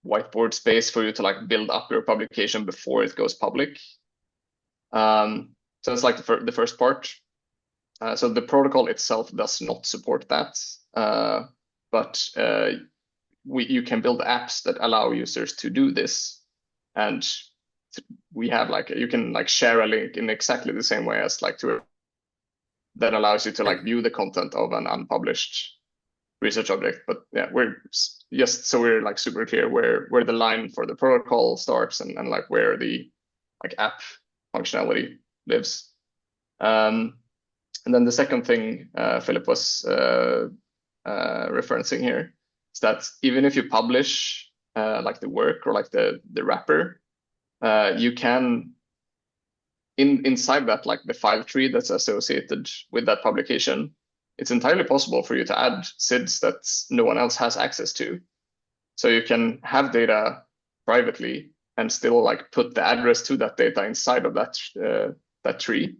whiteboard space for you to like build up your publication before it goes public. So that's like the first part. So the protocol itself does not support that, but you can build apps that allow users to do this. And we have like, you can like share a link in exactly the same way as like that allows you to like view the content of an unpublished research object. But yeah, so we're like super clear where the line for the protocol starts and like where the like app functionality lives. And then the second thing Philip was referencing here is that even if you publish like the work or like the wrapper, you can inside that like the file tree that's associated with that publication, it's entirely possible for you to add CIDs that no one else has access to. So you can have data privately and still like put the address to that data inside of that tree.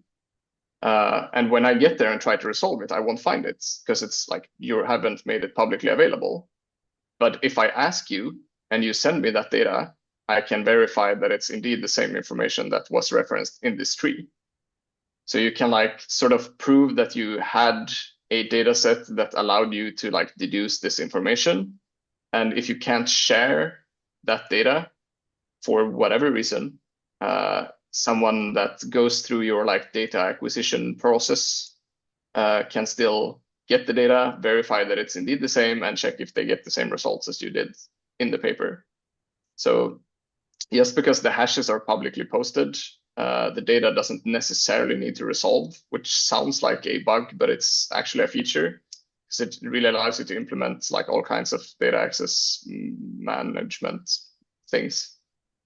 And when I get there and try to resolve it, I won't find it because it's like you haven't made it publicly available. But if I ask you and you send me that data, I can verify that it's indeed the same information that was referenced in this tree. So you can like sort of prove that you had a data set that allowed you to like deduce this information. And if you can't share that data for whatever reason, someone that goes through your like data acquisition process can still get the data, verify that it's indeed the same, and check if they get the same results as you did in the paper. So yes, because the hashes are publicly posted, the data doesn't necessarily need to resolve, which sounds like a bug, but it's actually a feature because it really allows you to implement like all kinds of data access management things.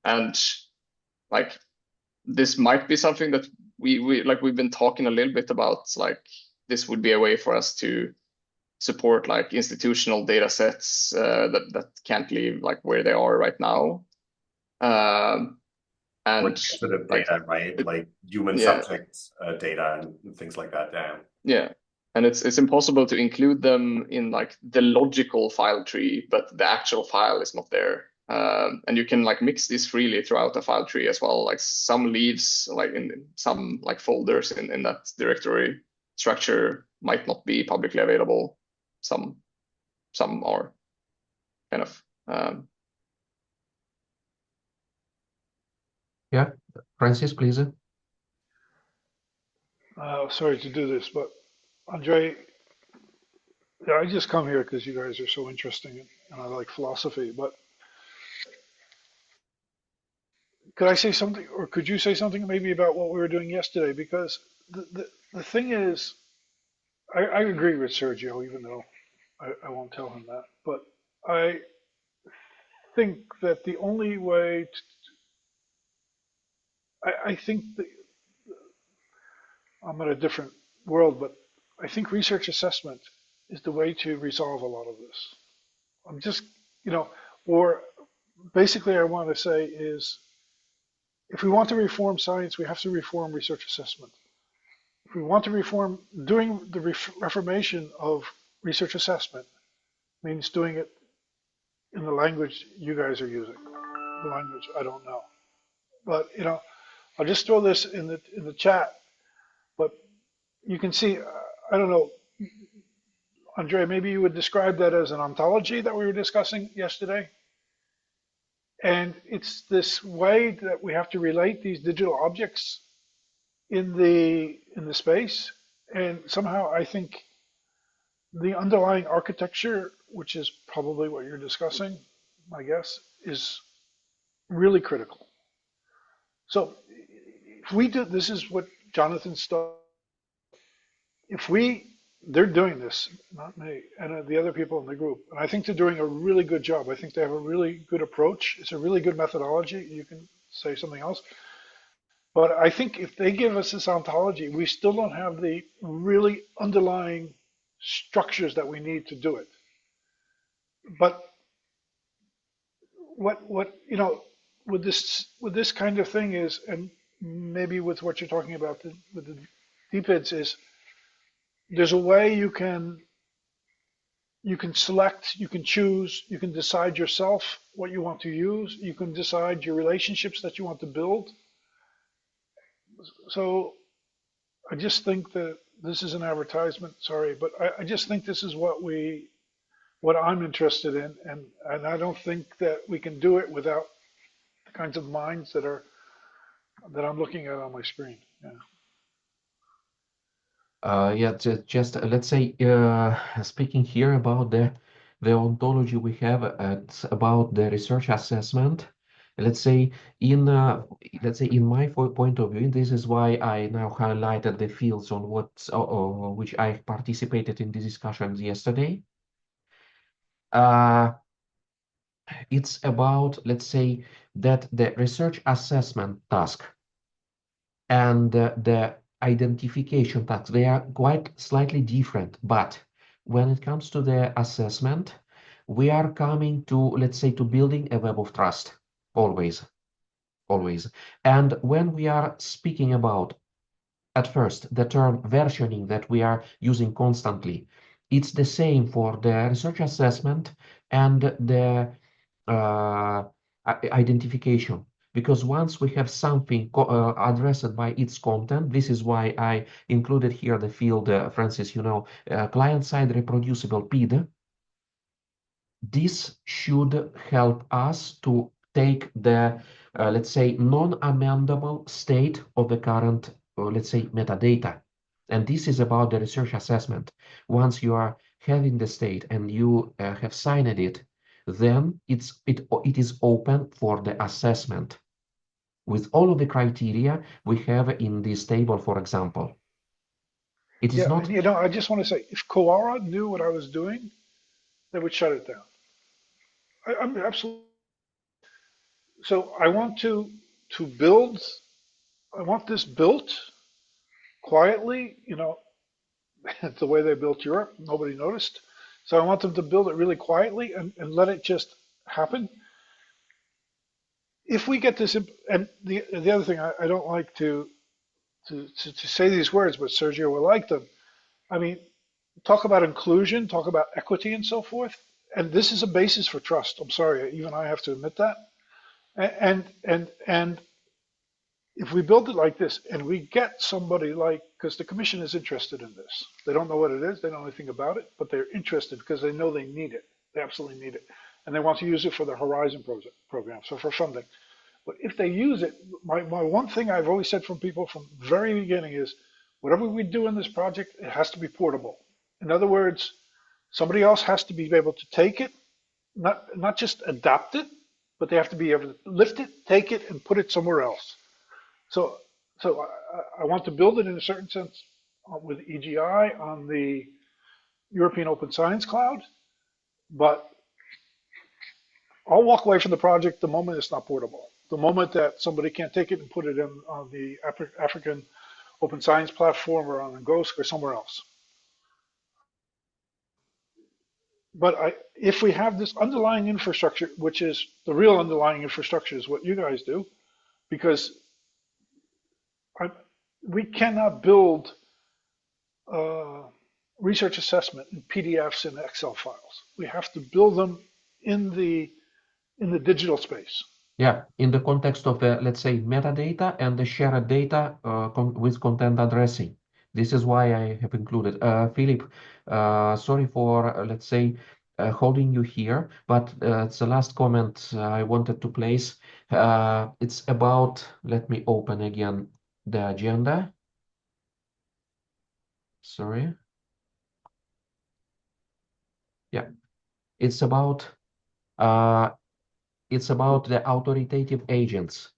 And like this might be something that we've been talking a little bit about, like this would be a way for us to support like institutional data sets that can't leave like where they are right now. And sensitive data, right? Like human subjects data and things like that. Yeah. And it's impossible to include them in like the logical file tree, but the actual file is not there. And you can like mix this freely throughout the file tree as well. Like some leaves, like in some like folders in that directory structure might not be publicly available. Some are kind of. Yeah, Francis, please. Sorry to do this, but Andre, yeah, I just come here because you guys are so interesting and I like philosophy. But could I say something, or could you say something maybe about what we were doing yesterday? Because the thing is, I agree with Sergio, even though I won't tell him that. But I think that the only way I think that I'm in a different world, but I think research assessment is the way to resolve a lot of this. I'm just, or basically I want to say is, if we want to reform science, we have to reform research assessment. If we want to reform, doing the reformation of research assessment means doing it in the language you guys are using. The language I don't know, but I'll just throw this in the chat. But you can see, I don't know, Andre, maybe you would describe that as an ontology that we were discussing yesterday. And it's this way that we have to relate these digital objects in the space. And somehow I think the underlying architecture, which is probably what you're discussing, my guess, is really critical. So if we do, this is what Jonathan started. If we they're doing this, not me, and the other people in the group. And I think they're doing a really good job. I think they have a really good approach. It's a really good methodology. You can say something else. But I think if they give us this ontology, we still don't have the really underlying structures that we need to do it. But what with this kind of thing is, and maybe with what you're talking about with the DPIDs is, there's a way you can select, you can choose, you can decide yourself what you want to use, you can decide your relationships that you want to build. So I just think that this is an advertisement, sorry, but I just think this is what I'm interested in, and I don't think that we can do it without the kinds of minds that I'm looking at on my screen. Yeah, just let's say speaking here about the ontology we have, it's about the research assessment. Let's say in my point of view, this is why I now highlighted the fields on which I participated in the discussions yesterday. It's about, let's say, that the research assessment task and the identification task, they are quite slightly different. But when it comes to the assessment, we are coming to, let's say, to building a web of trust, always. And when we are speaking about, at first, the term versioning that we are using constantly, it's the same for the research assessment and the identification. Because once we have something addressed by its content, this is why I included here the field, Francis, client-side reproducible PID. This should help us to take the, let's say, non-amendable state of the current, let's say, metadata. And this is about the research assessment. Once you are having the state and you have signed it, then it is open for the assessment with all of the criteria we have in this table, for example. It is not. And, I just want to say, if Koara knew what I was doing, they would shut it down. I'm absolutely. So I want to build. I want this built quietly. The way they built Europe, nobody noticed. So I want them to build it really quietly and let it just happen. If we get this, and the other thing, I don't like to say these words, but Sergio will like them. I mean, talk about inclusion, talk about equity, and so forth. And this is a basis for trust. I'm sorry, even I have to admit that. And if we build it like this, and we get somebody because the commission is interested in this. They don't know what it is, they don't know anything about it, but they're interested because they know they need it. They absolutely need it. And they want to use it for the Horizon program, so for funding. But if they use it, my one thing I've always said from people from the very beginning is, whatever we do in this project, it has to be portable. In other words, somebody else has to be able to take it, not just adapt it, but they have to be able to lift it, take it, and put it somewhere else. So I want to build it in a certain sense with EGI on the European Open Science Cloud, but I'll walk away from the project the moment it's not portable. The moment that somebody can't take it and put it on the African Open Science platform or on Ngosk or somewhere else. But if we have this underlying infrastructure, which is the real underlying infrastructure, is what you guys do, because we cannot build research assessment in PDFs and Excel files. We have to build them in the digital space. Yeah, in the context of the, let's say, metadata and the shared data with content addressing. This is why I have included. Philip, sorry for, let's say, holding you here, but it's the last comment I wanted to place. It's about, let me open again the agenda. Sorry. Yeah, it's about the authoritative agents.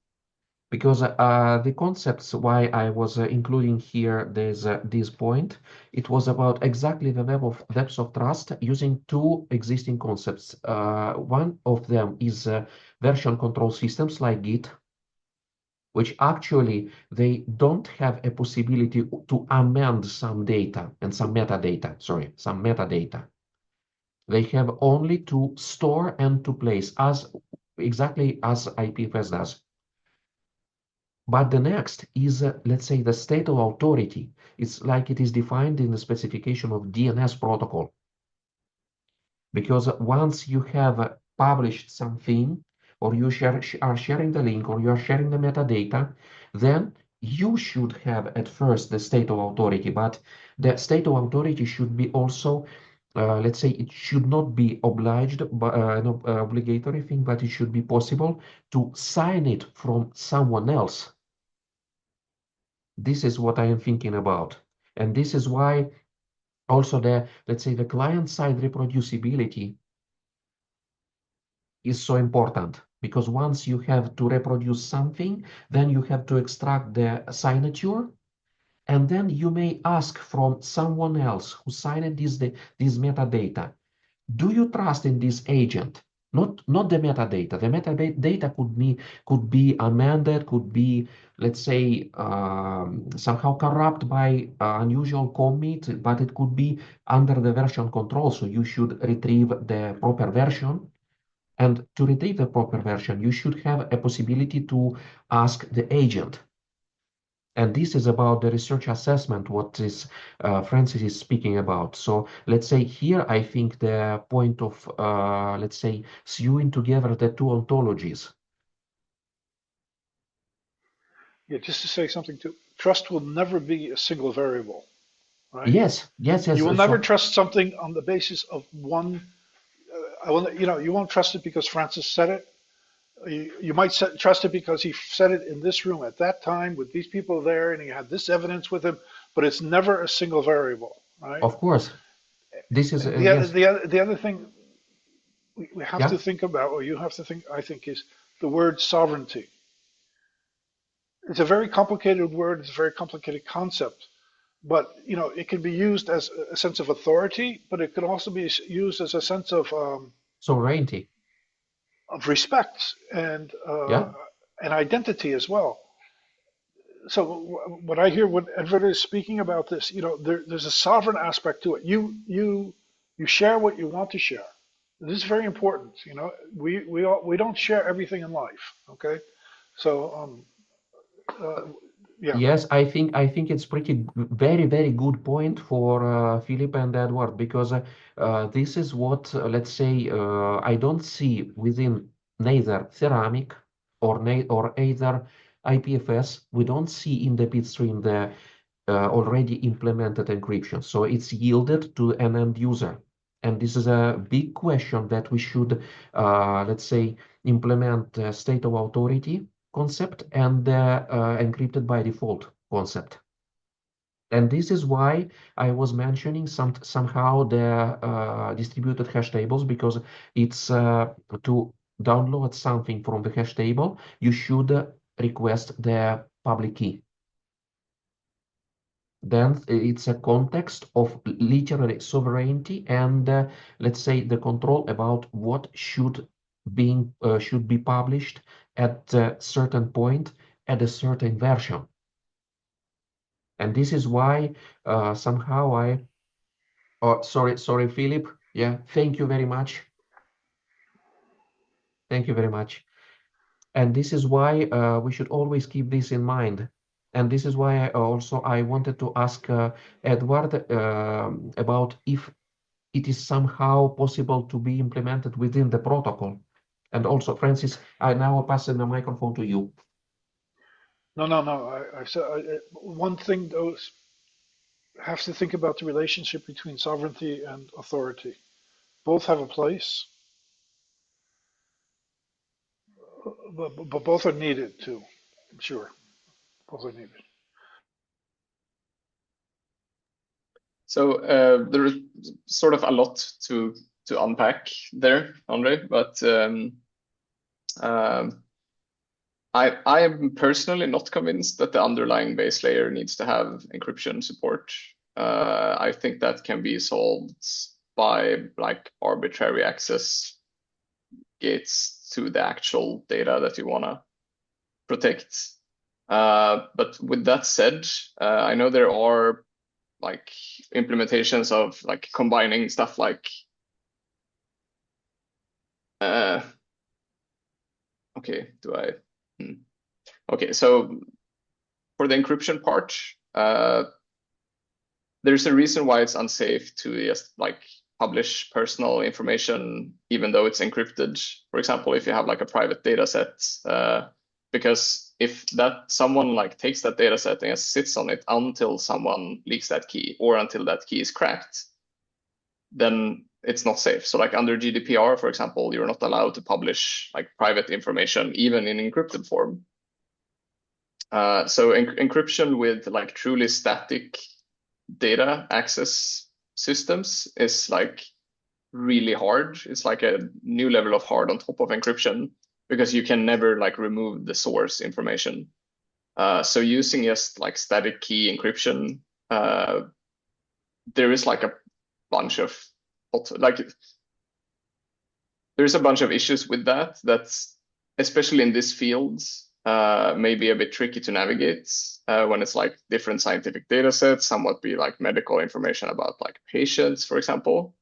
because the concepts why I was including here this point, it was about exactly the depth of trust using two existing concepts. One of them is version control systems like Git, which actually they don't have a possibility to amend some data and some metadata, sorry, some metadata. They have only to store and to place as exactly as IPFS does. But the next is, let's say, the state of authority. It's like it is defined in the specification of DNS protocol. Because once you have published something, or you are sharing the link, or you are sharing the metadata, then you should have at first the state of authority. But the state of authority should be also, let's say, it should not be obliged, no, obligatory thing, but it should be possible to sign it from someone else. This is what I am thinking about. And this is why also let's say, the client-side reproducibility is so important, because once you have to reproduce something, then you have to extract the signature, and then you may ask from someone else who signed this metadata, do you trust in this agent? Not the metadata. The metadata could be amended, could be, let's say, somehow corrupt by unusual commit, but it could be under the version control. So you should retrieve the proper version. And to retrieve the proper version, you should have a possibility to ask the agent. And this is about the research assessment, what is Francis is speaking about. So let's say here, I think the point of, let's say, sewing together the two ontologies. Yeah, just to say something too, trust will never be a single variable, right? Yes. You will never So, trust something on the basis of one. You won't trust it because Francis said it. You might trust it because he said it in this room at that time with these people there, and he had this evidence with him. But it's never a single variable, right? of course, this is The yes. the other thing we have Yeah. to think about, or you have to think, I think, is the word sovereignty. It's a very complicated word. It's a very complicated concept. But it can be used as a sense of authority, but it can also be used as a sense Sovereignty. of respect and Yeah. identity as well. So what I hear when Edvard is speaking about this, there's a sovereign aspect to it. You share what you want to share. This is very important. We don't share everything in life. Okay, so yeah. Yes, I think it's very good point for Philip and Edward, because this is what, let's say, I don't see within neither ceramic or either IPFS. We don't see in the bitstream the already implemented encryption. So it's yielded to an end user. And this is a big question that we should, let's say, implement state of authority concept and the encrypted by default concept. And this is why I was mentioning somehow the distributed hash tables, because it's to download something from the hash table, you should request the public key. Then it's a context of literally sovereignty and let's say the control about what should be published at a certain point at a certain version. And this is why somehow sorry, Philip. Yeah, thank you very much. Thank you very much. And this is why we should always keep this in mind. And this is why I wanted to ask Edward about if it is somehow possible to be implemented within the protocol. And also, Francis, I now pass the microphone to you. No. I said one thing though have to think about the relationship between sovereignty and authority. Both have a place, but both are needed too. I'm sure both are needed. So there is sort of a lot to unpack there, Andre, but I am personally not convinced that the underlying base layer needs to have encryption support. I think that can be solved by like arbitrary access gates to the actual data that you want to protect. But with that said, I know there are like implementations of like combining stuff like okay, okay, so for the encryption part, there's a reason why it's unsafe to just like publish personal information even though it's encrypted. For example, if you have like a private data set, because if that someone like takes that data set and just sits on it until someone leaks that key or until that key is cracked, then it's not safe. So like under GDPR, for example, you're not allowed to publish like private information even in encrypted form. So encryption with like truly static data access systems is like really hard. It's like a new level of hard on top of encryption because you can never like remove the source information. So using just like static key encryption, there is like a bunch of there's a bunch of issues with that. That's especially in this field, maybe a bit tricky to navigate when it's like different scientific data sets, somewhat be like medical information about like patients, for example,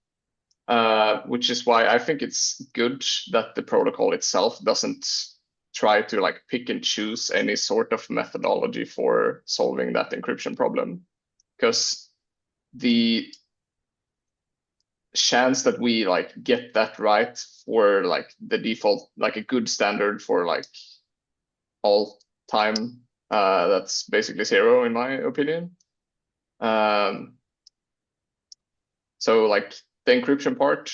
which is why I think it's good that the protocol itself doesn't try to like pick and choose any sort of methodology for solving that encryption problem, because the chance that we like get that right for like the default, like a good standard for like all time, that's basically zero in my opinion. So like the encryption part,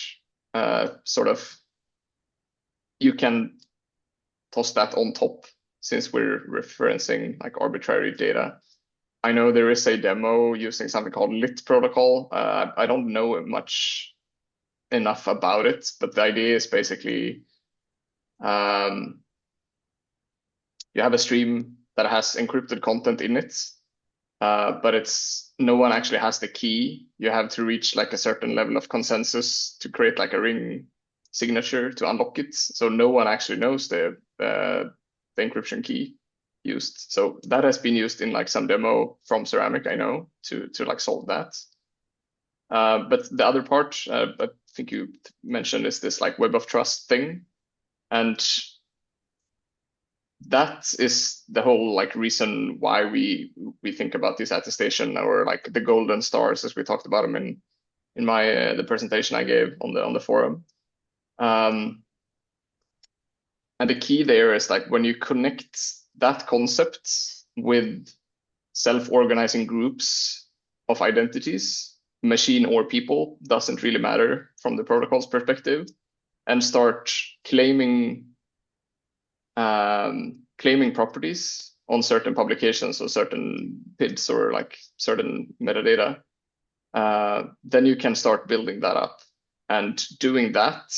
sort of, you can toss that on top since we're referencing like arbitrary data. I know there is a demo using something called LIT protocol. I don't know much enough about it, but the idea is basically you have a stream that has encrypted content in it, but it's no one actually has the key. You have to reach like a certain level of consensus to create like a ring signature to unlock it. So no one actually knows the encryption key used. So that has been used in like some demo from Ceramic, I know, to like solve that. But the other part, I think you mentioned, is this like web of trust thing. And that is the whole like reason why we think about this attestation, or like the golden stars, as we talked about them in my the presentation I gave on the forum. And the key there is like when you connect that concept with self-organizing groups of identities, machine or people, doesn't really matter from the protocol's perspective, and start claiming properties on certain publications or certain PIDs or like certain metadata, then you can start building that up. And doing that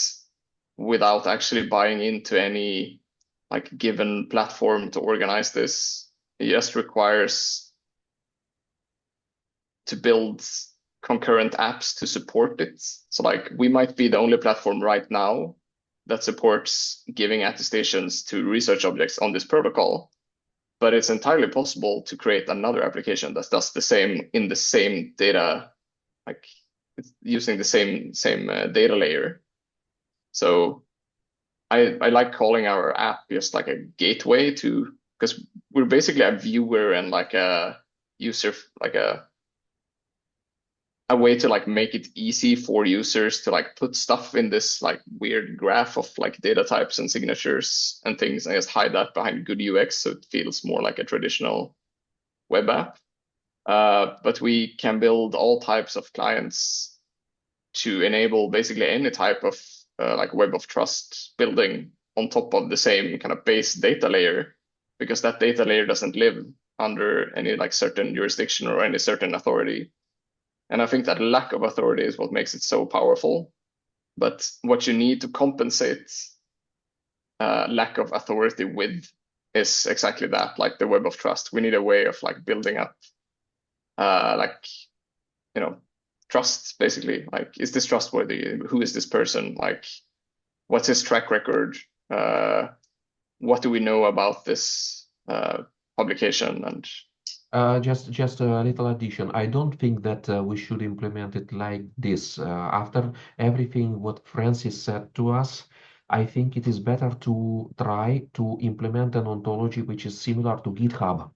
without actually buying into any like given platform to organize this, it just requires to build concurrent apps to support it. So like we might be the only platform right now that supports giving attestations to research objects on this protocol, but it's entirely possible to create another application that does the same in the same data, like using the same data layer. So I like calling our app just like a gateway to, because we're basically a viewer and like a user, like a way to like make it easy for users to like put stuff in this like weird graph of like data types and signatures and things, and just hide that behind good UX so it feels more like a traditional web app. But we can build all types of clients to enable basically any type of like web of trust building on top of the same kind of base data layer, because that data layer doesn't live under any like certain jurisdiction or any certain authority. And I think that lack of authority is what makes it so powerful. But what you need to compensate lack of authority with is exactly that, like the web of trust. We need a way of like building up, like, you know, trust, basically. Like, is this trustworthy? Who is this person? Like, what's his track record? What do we know about this publication? And just a little addition. I don't think that we should implement it like this. After everything what Francis said to us, I think it is better to try to implement an ontology which is similar to GitHub.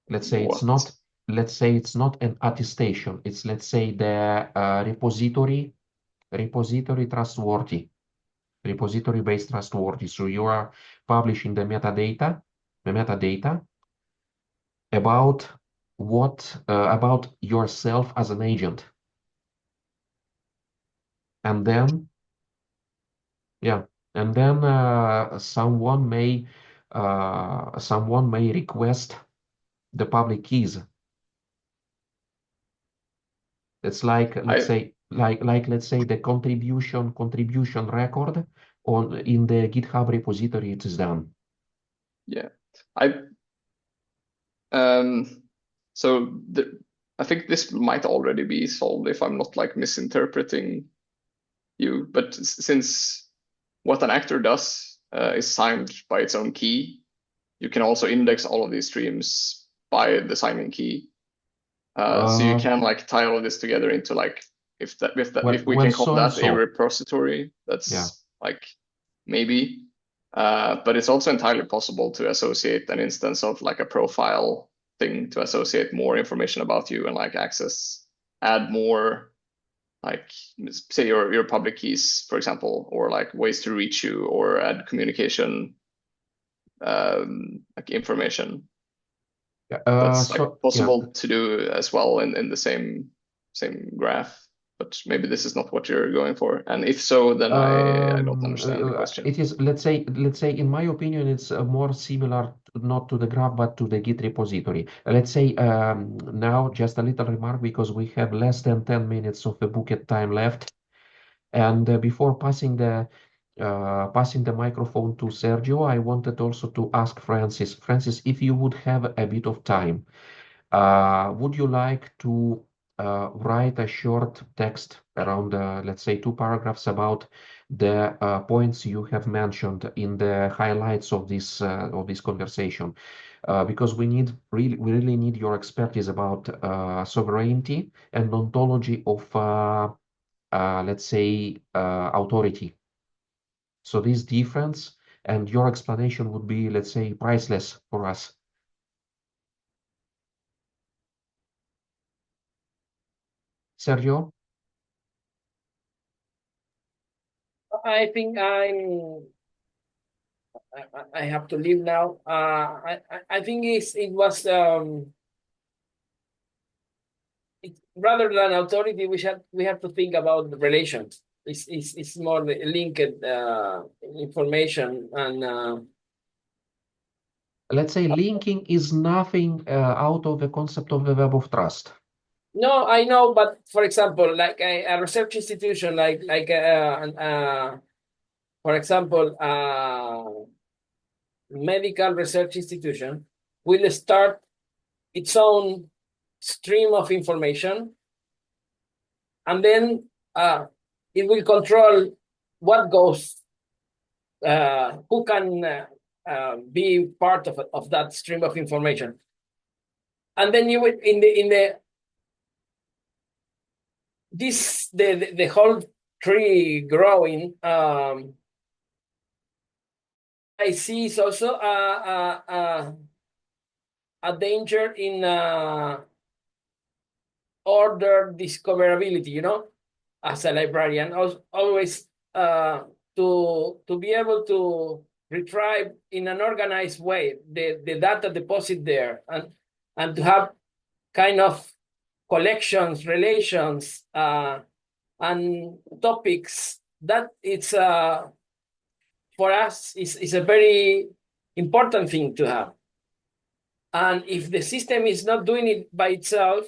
Let's say it's not, let's say it's not an attestation. It's, let's say, the repository trustworthy, repository-based trustworthy. So you are publishing the metadata about what about yourself as an agent, and then someone may request the public keys. It's like, let's say the contribution record on in the GitHub repository. It is done. Yeah, so I think this might already be solved if I'm not like misinterpreting you. But since what an actor does is signed by its own key, you can also index all of these streams by the signing key. So you can like tie all of this together into like, if we can call that a repository, that's like maybe. But it's also entirely possible to associate an instance of like a profile thing to associate more information about you and like add more, like, say your public keys, for example, or like ways to reach you, or add communication like information. That's like possible to do as well in the same graph. But maybe this is not what you're going for, and if so, then I don't understand the question. It is, let's say, in my opinion, it's more similar, not to the graph, but to the Git repository. Let's say now just a little remark, because we have less than 10 minutes of the booked time left, and before passing the microphone to Sergio, I wanted also to ask Francis. Francis, if you would have a bit of time, would you like to write a short text around, let's say, 2 paragraphs about the points you have mentioned in the highlights of this conversation? Because we really need your expertise about sovereignty and ontology of, let's say, authority. So this difference and your explanation would be, let's say, priceless for us. Sergio? I think I have to leave now. I think it was rather than authority, we have to think about the relations. It's more the linked information, and let's say linking is nothing out of the concept of the web of trust. No, I know, but for example, like a research institution, for example, medical research institution will start its own stream of information, and then it will control what goes, who can be part of that stream of information, and then you will the whole tree growing. I see is also a danger in order discoverability. You know, as a librarian, always to be able to retrieve in an organized way the data deposit there, and to have kind of collections, relations, and topics that it's for us is a very important thing to have. And if the system is not doing it by itself,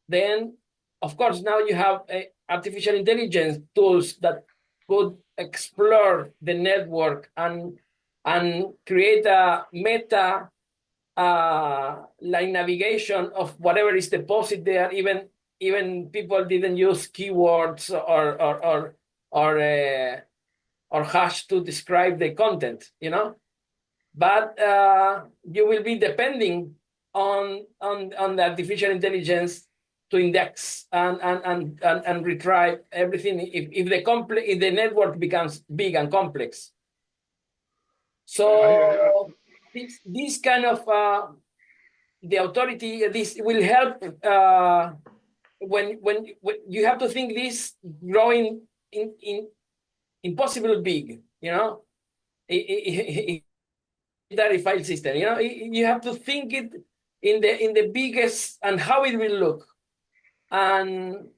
then of course now you have artificial intelligence tools that could explore the network and and create a meta like navigation of whatever is deposited there. Even people didn't use keywords or hash to describe the content, but you will be depending on the artificial intelligence to index and retrieve everything if the network becomes big and complex. So this kind of the authority, this will help when you have to think this growing in impossible big, file system. You have to think it in the biggest and how it will look, and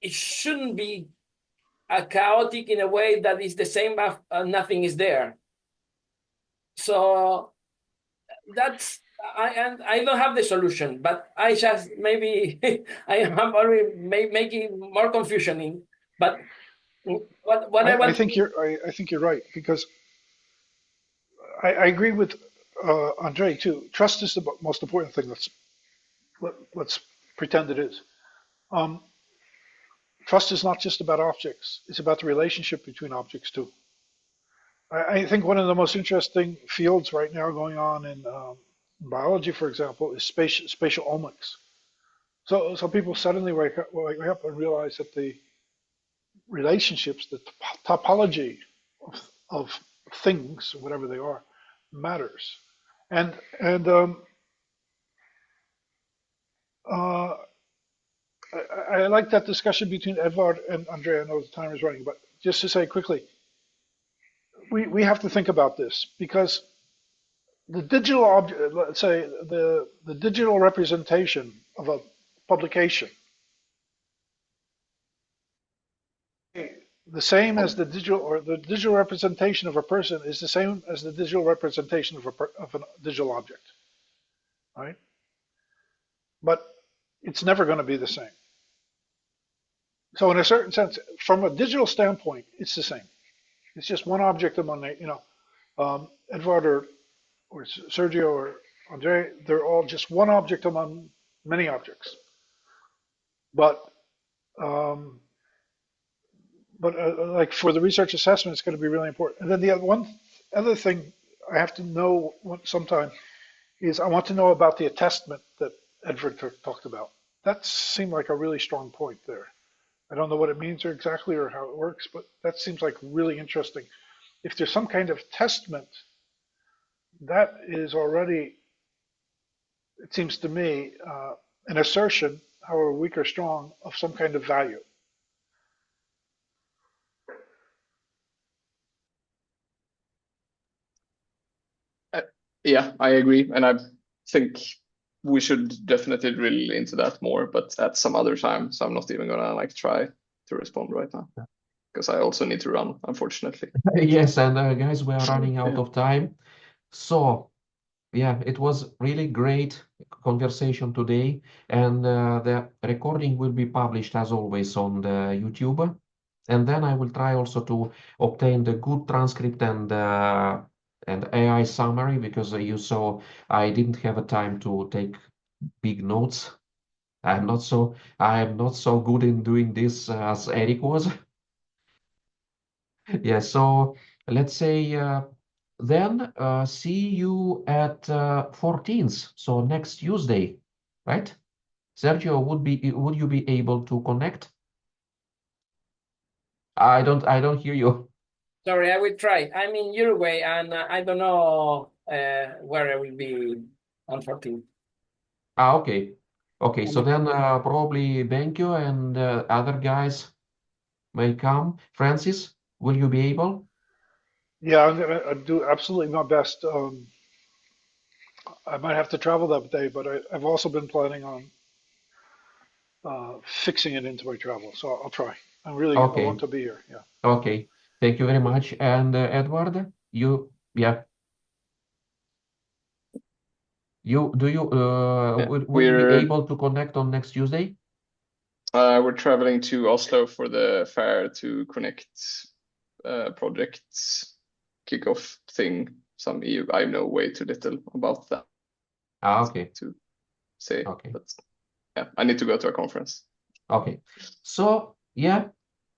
it shouldn't be chaotic in a way that is the same as nothing is there. So that's I don't have the solution, but I just maybe I am already making more confusion. But what I think you're right, because I agree with Andre too. Trust is the most important thing. Let's pretend it is. Trust is not just about objects; it's about the relationship between objects too. I think one of the most interesting fields right now going on in biology, for example, is spatial omics. So people suddenly wake up and realize that the relationships, the topology of things, whatever they are, matters. And I like that discussion between Edvard and Andre. I know the time is running, but just to say quickly, we have to think about this, because the digital object, let's say the digital representation of a publication, the same as the digital representation of a person is the same as the digital representation of a digital object, right? But it's never going to be the same. So in a certain sense, from a digital standpoint, it's the same. It's just one object among, Edvard or Sergio or Andre, they're all just one object among many objects. But like for the research assessment, it's going to be really important. And then the other thing I have to know sometime is I want to know about the attestment that Edvard talked about. That seemed like a really strong point there. I don't know what it means exactly or how it works, but that seems like really interesting. If there's some kind of testament, that is already, it seems to me, an assertion, however weak or strong, of some kind of value. Yeah, I agree, and I think we should definitely drill into that more, but at some other time. So I'm not even gonna try to respond right now, because I also need to run, unfortunately. Yes, and guys, we are running out of time. So, yeah, it was really great conversation today, and the recording will be published as always on the YouTube. And then I will try also to obtain the good transcript and AI summary, because you saw I didn't have a time to take big notes. I am not so good in doing this as Eric was. Yeah, so let's say then see you at 14th, so next Tuesday, right? Sergio, would you be able to connect? I don't hear you. Sorry, I will try. I'm in Uruguay, and I don't know where I will be on 14th. Okay. Okay, so then probably Benkyo and other guys may come. Francis, will you be able? Yeah, I'm gonna do absolutely my best. I might have to travel that day, but I've also been planning on fixing it into my travel, so I'll try. I want Okay. to be here. Yeah. Okay. Thank you very much. And Edward, yeah, will you be We're able to connect on next Tuesday? we're traveling to Oslo for the fair to connect projects. kickoff thing, some EU. I know way too little about that Okay. to say, Okay. but yeah, I need to go to a conference. Okay. So yeah,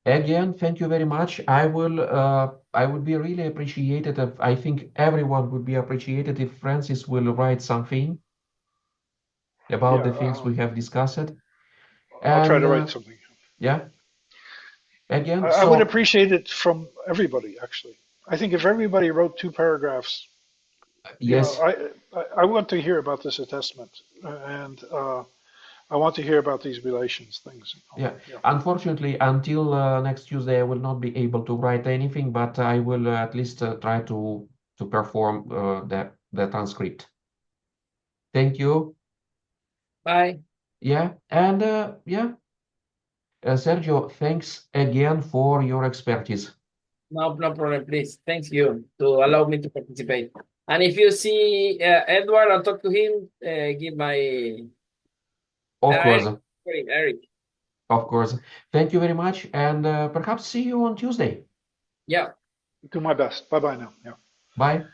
again, thank you very much. I would be really appreciated if I think everyone would be appreciated if Francis will write something about the things we have discussed. I'll try to And write something. yeah, again, I would so appreciate it from everybody, actually. I think if everybody wrote 2 paragraphs, you know, yes, I want to hear about this assessment, and I want to hear about these relations things. yeah. Yeah. Unfortunately, until next Tuesday, I will not be able to write anything, but I will at least try to perform the transcript. Thank you. Bye. Yeah, and yeah, Sergio, thanks again for your expertise. No problem, please. Thank you to allow me to participate. And if you see Edward and talk to him, give my Of course, Eric. of course. Thank you very much, and perhaps see you on Tuesday. Yeah. Do my best. Bye bye now. Yeah. Bye.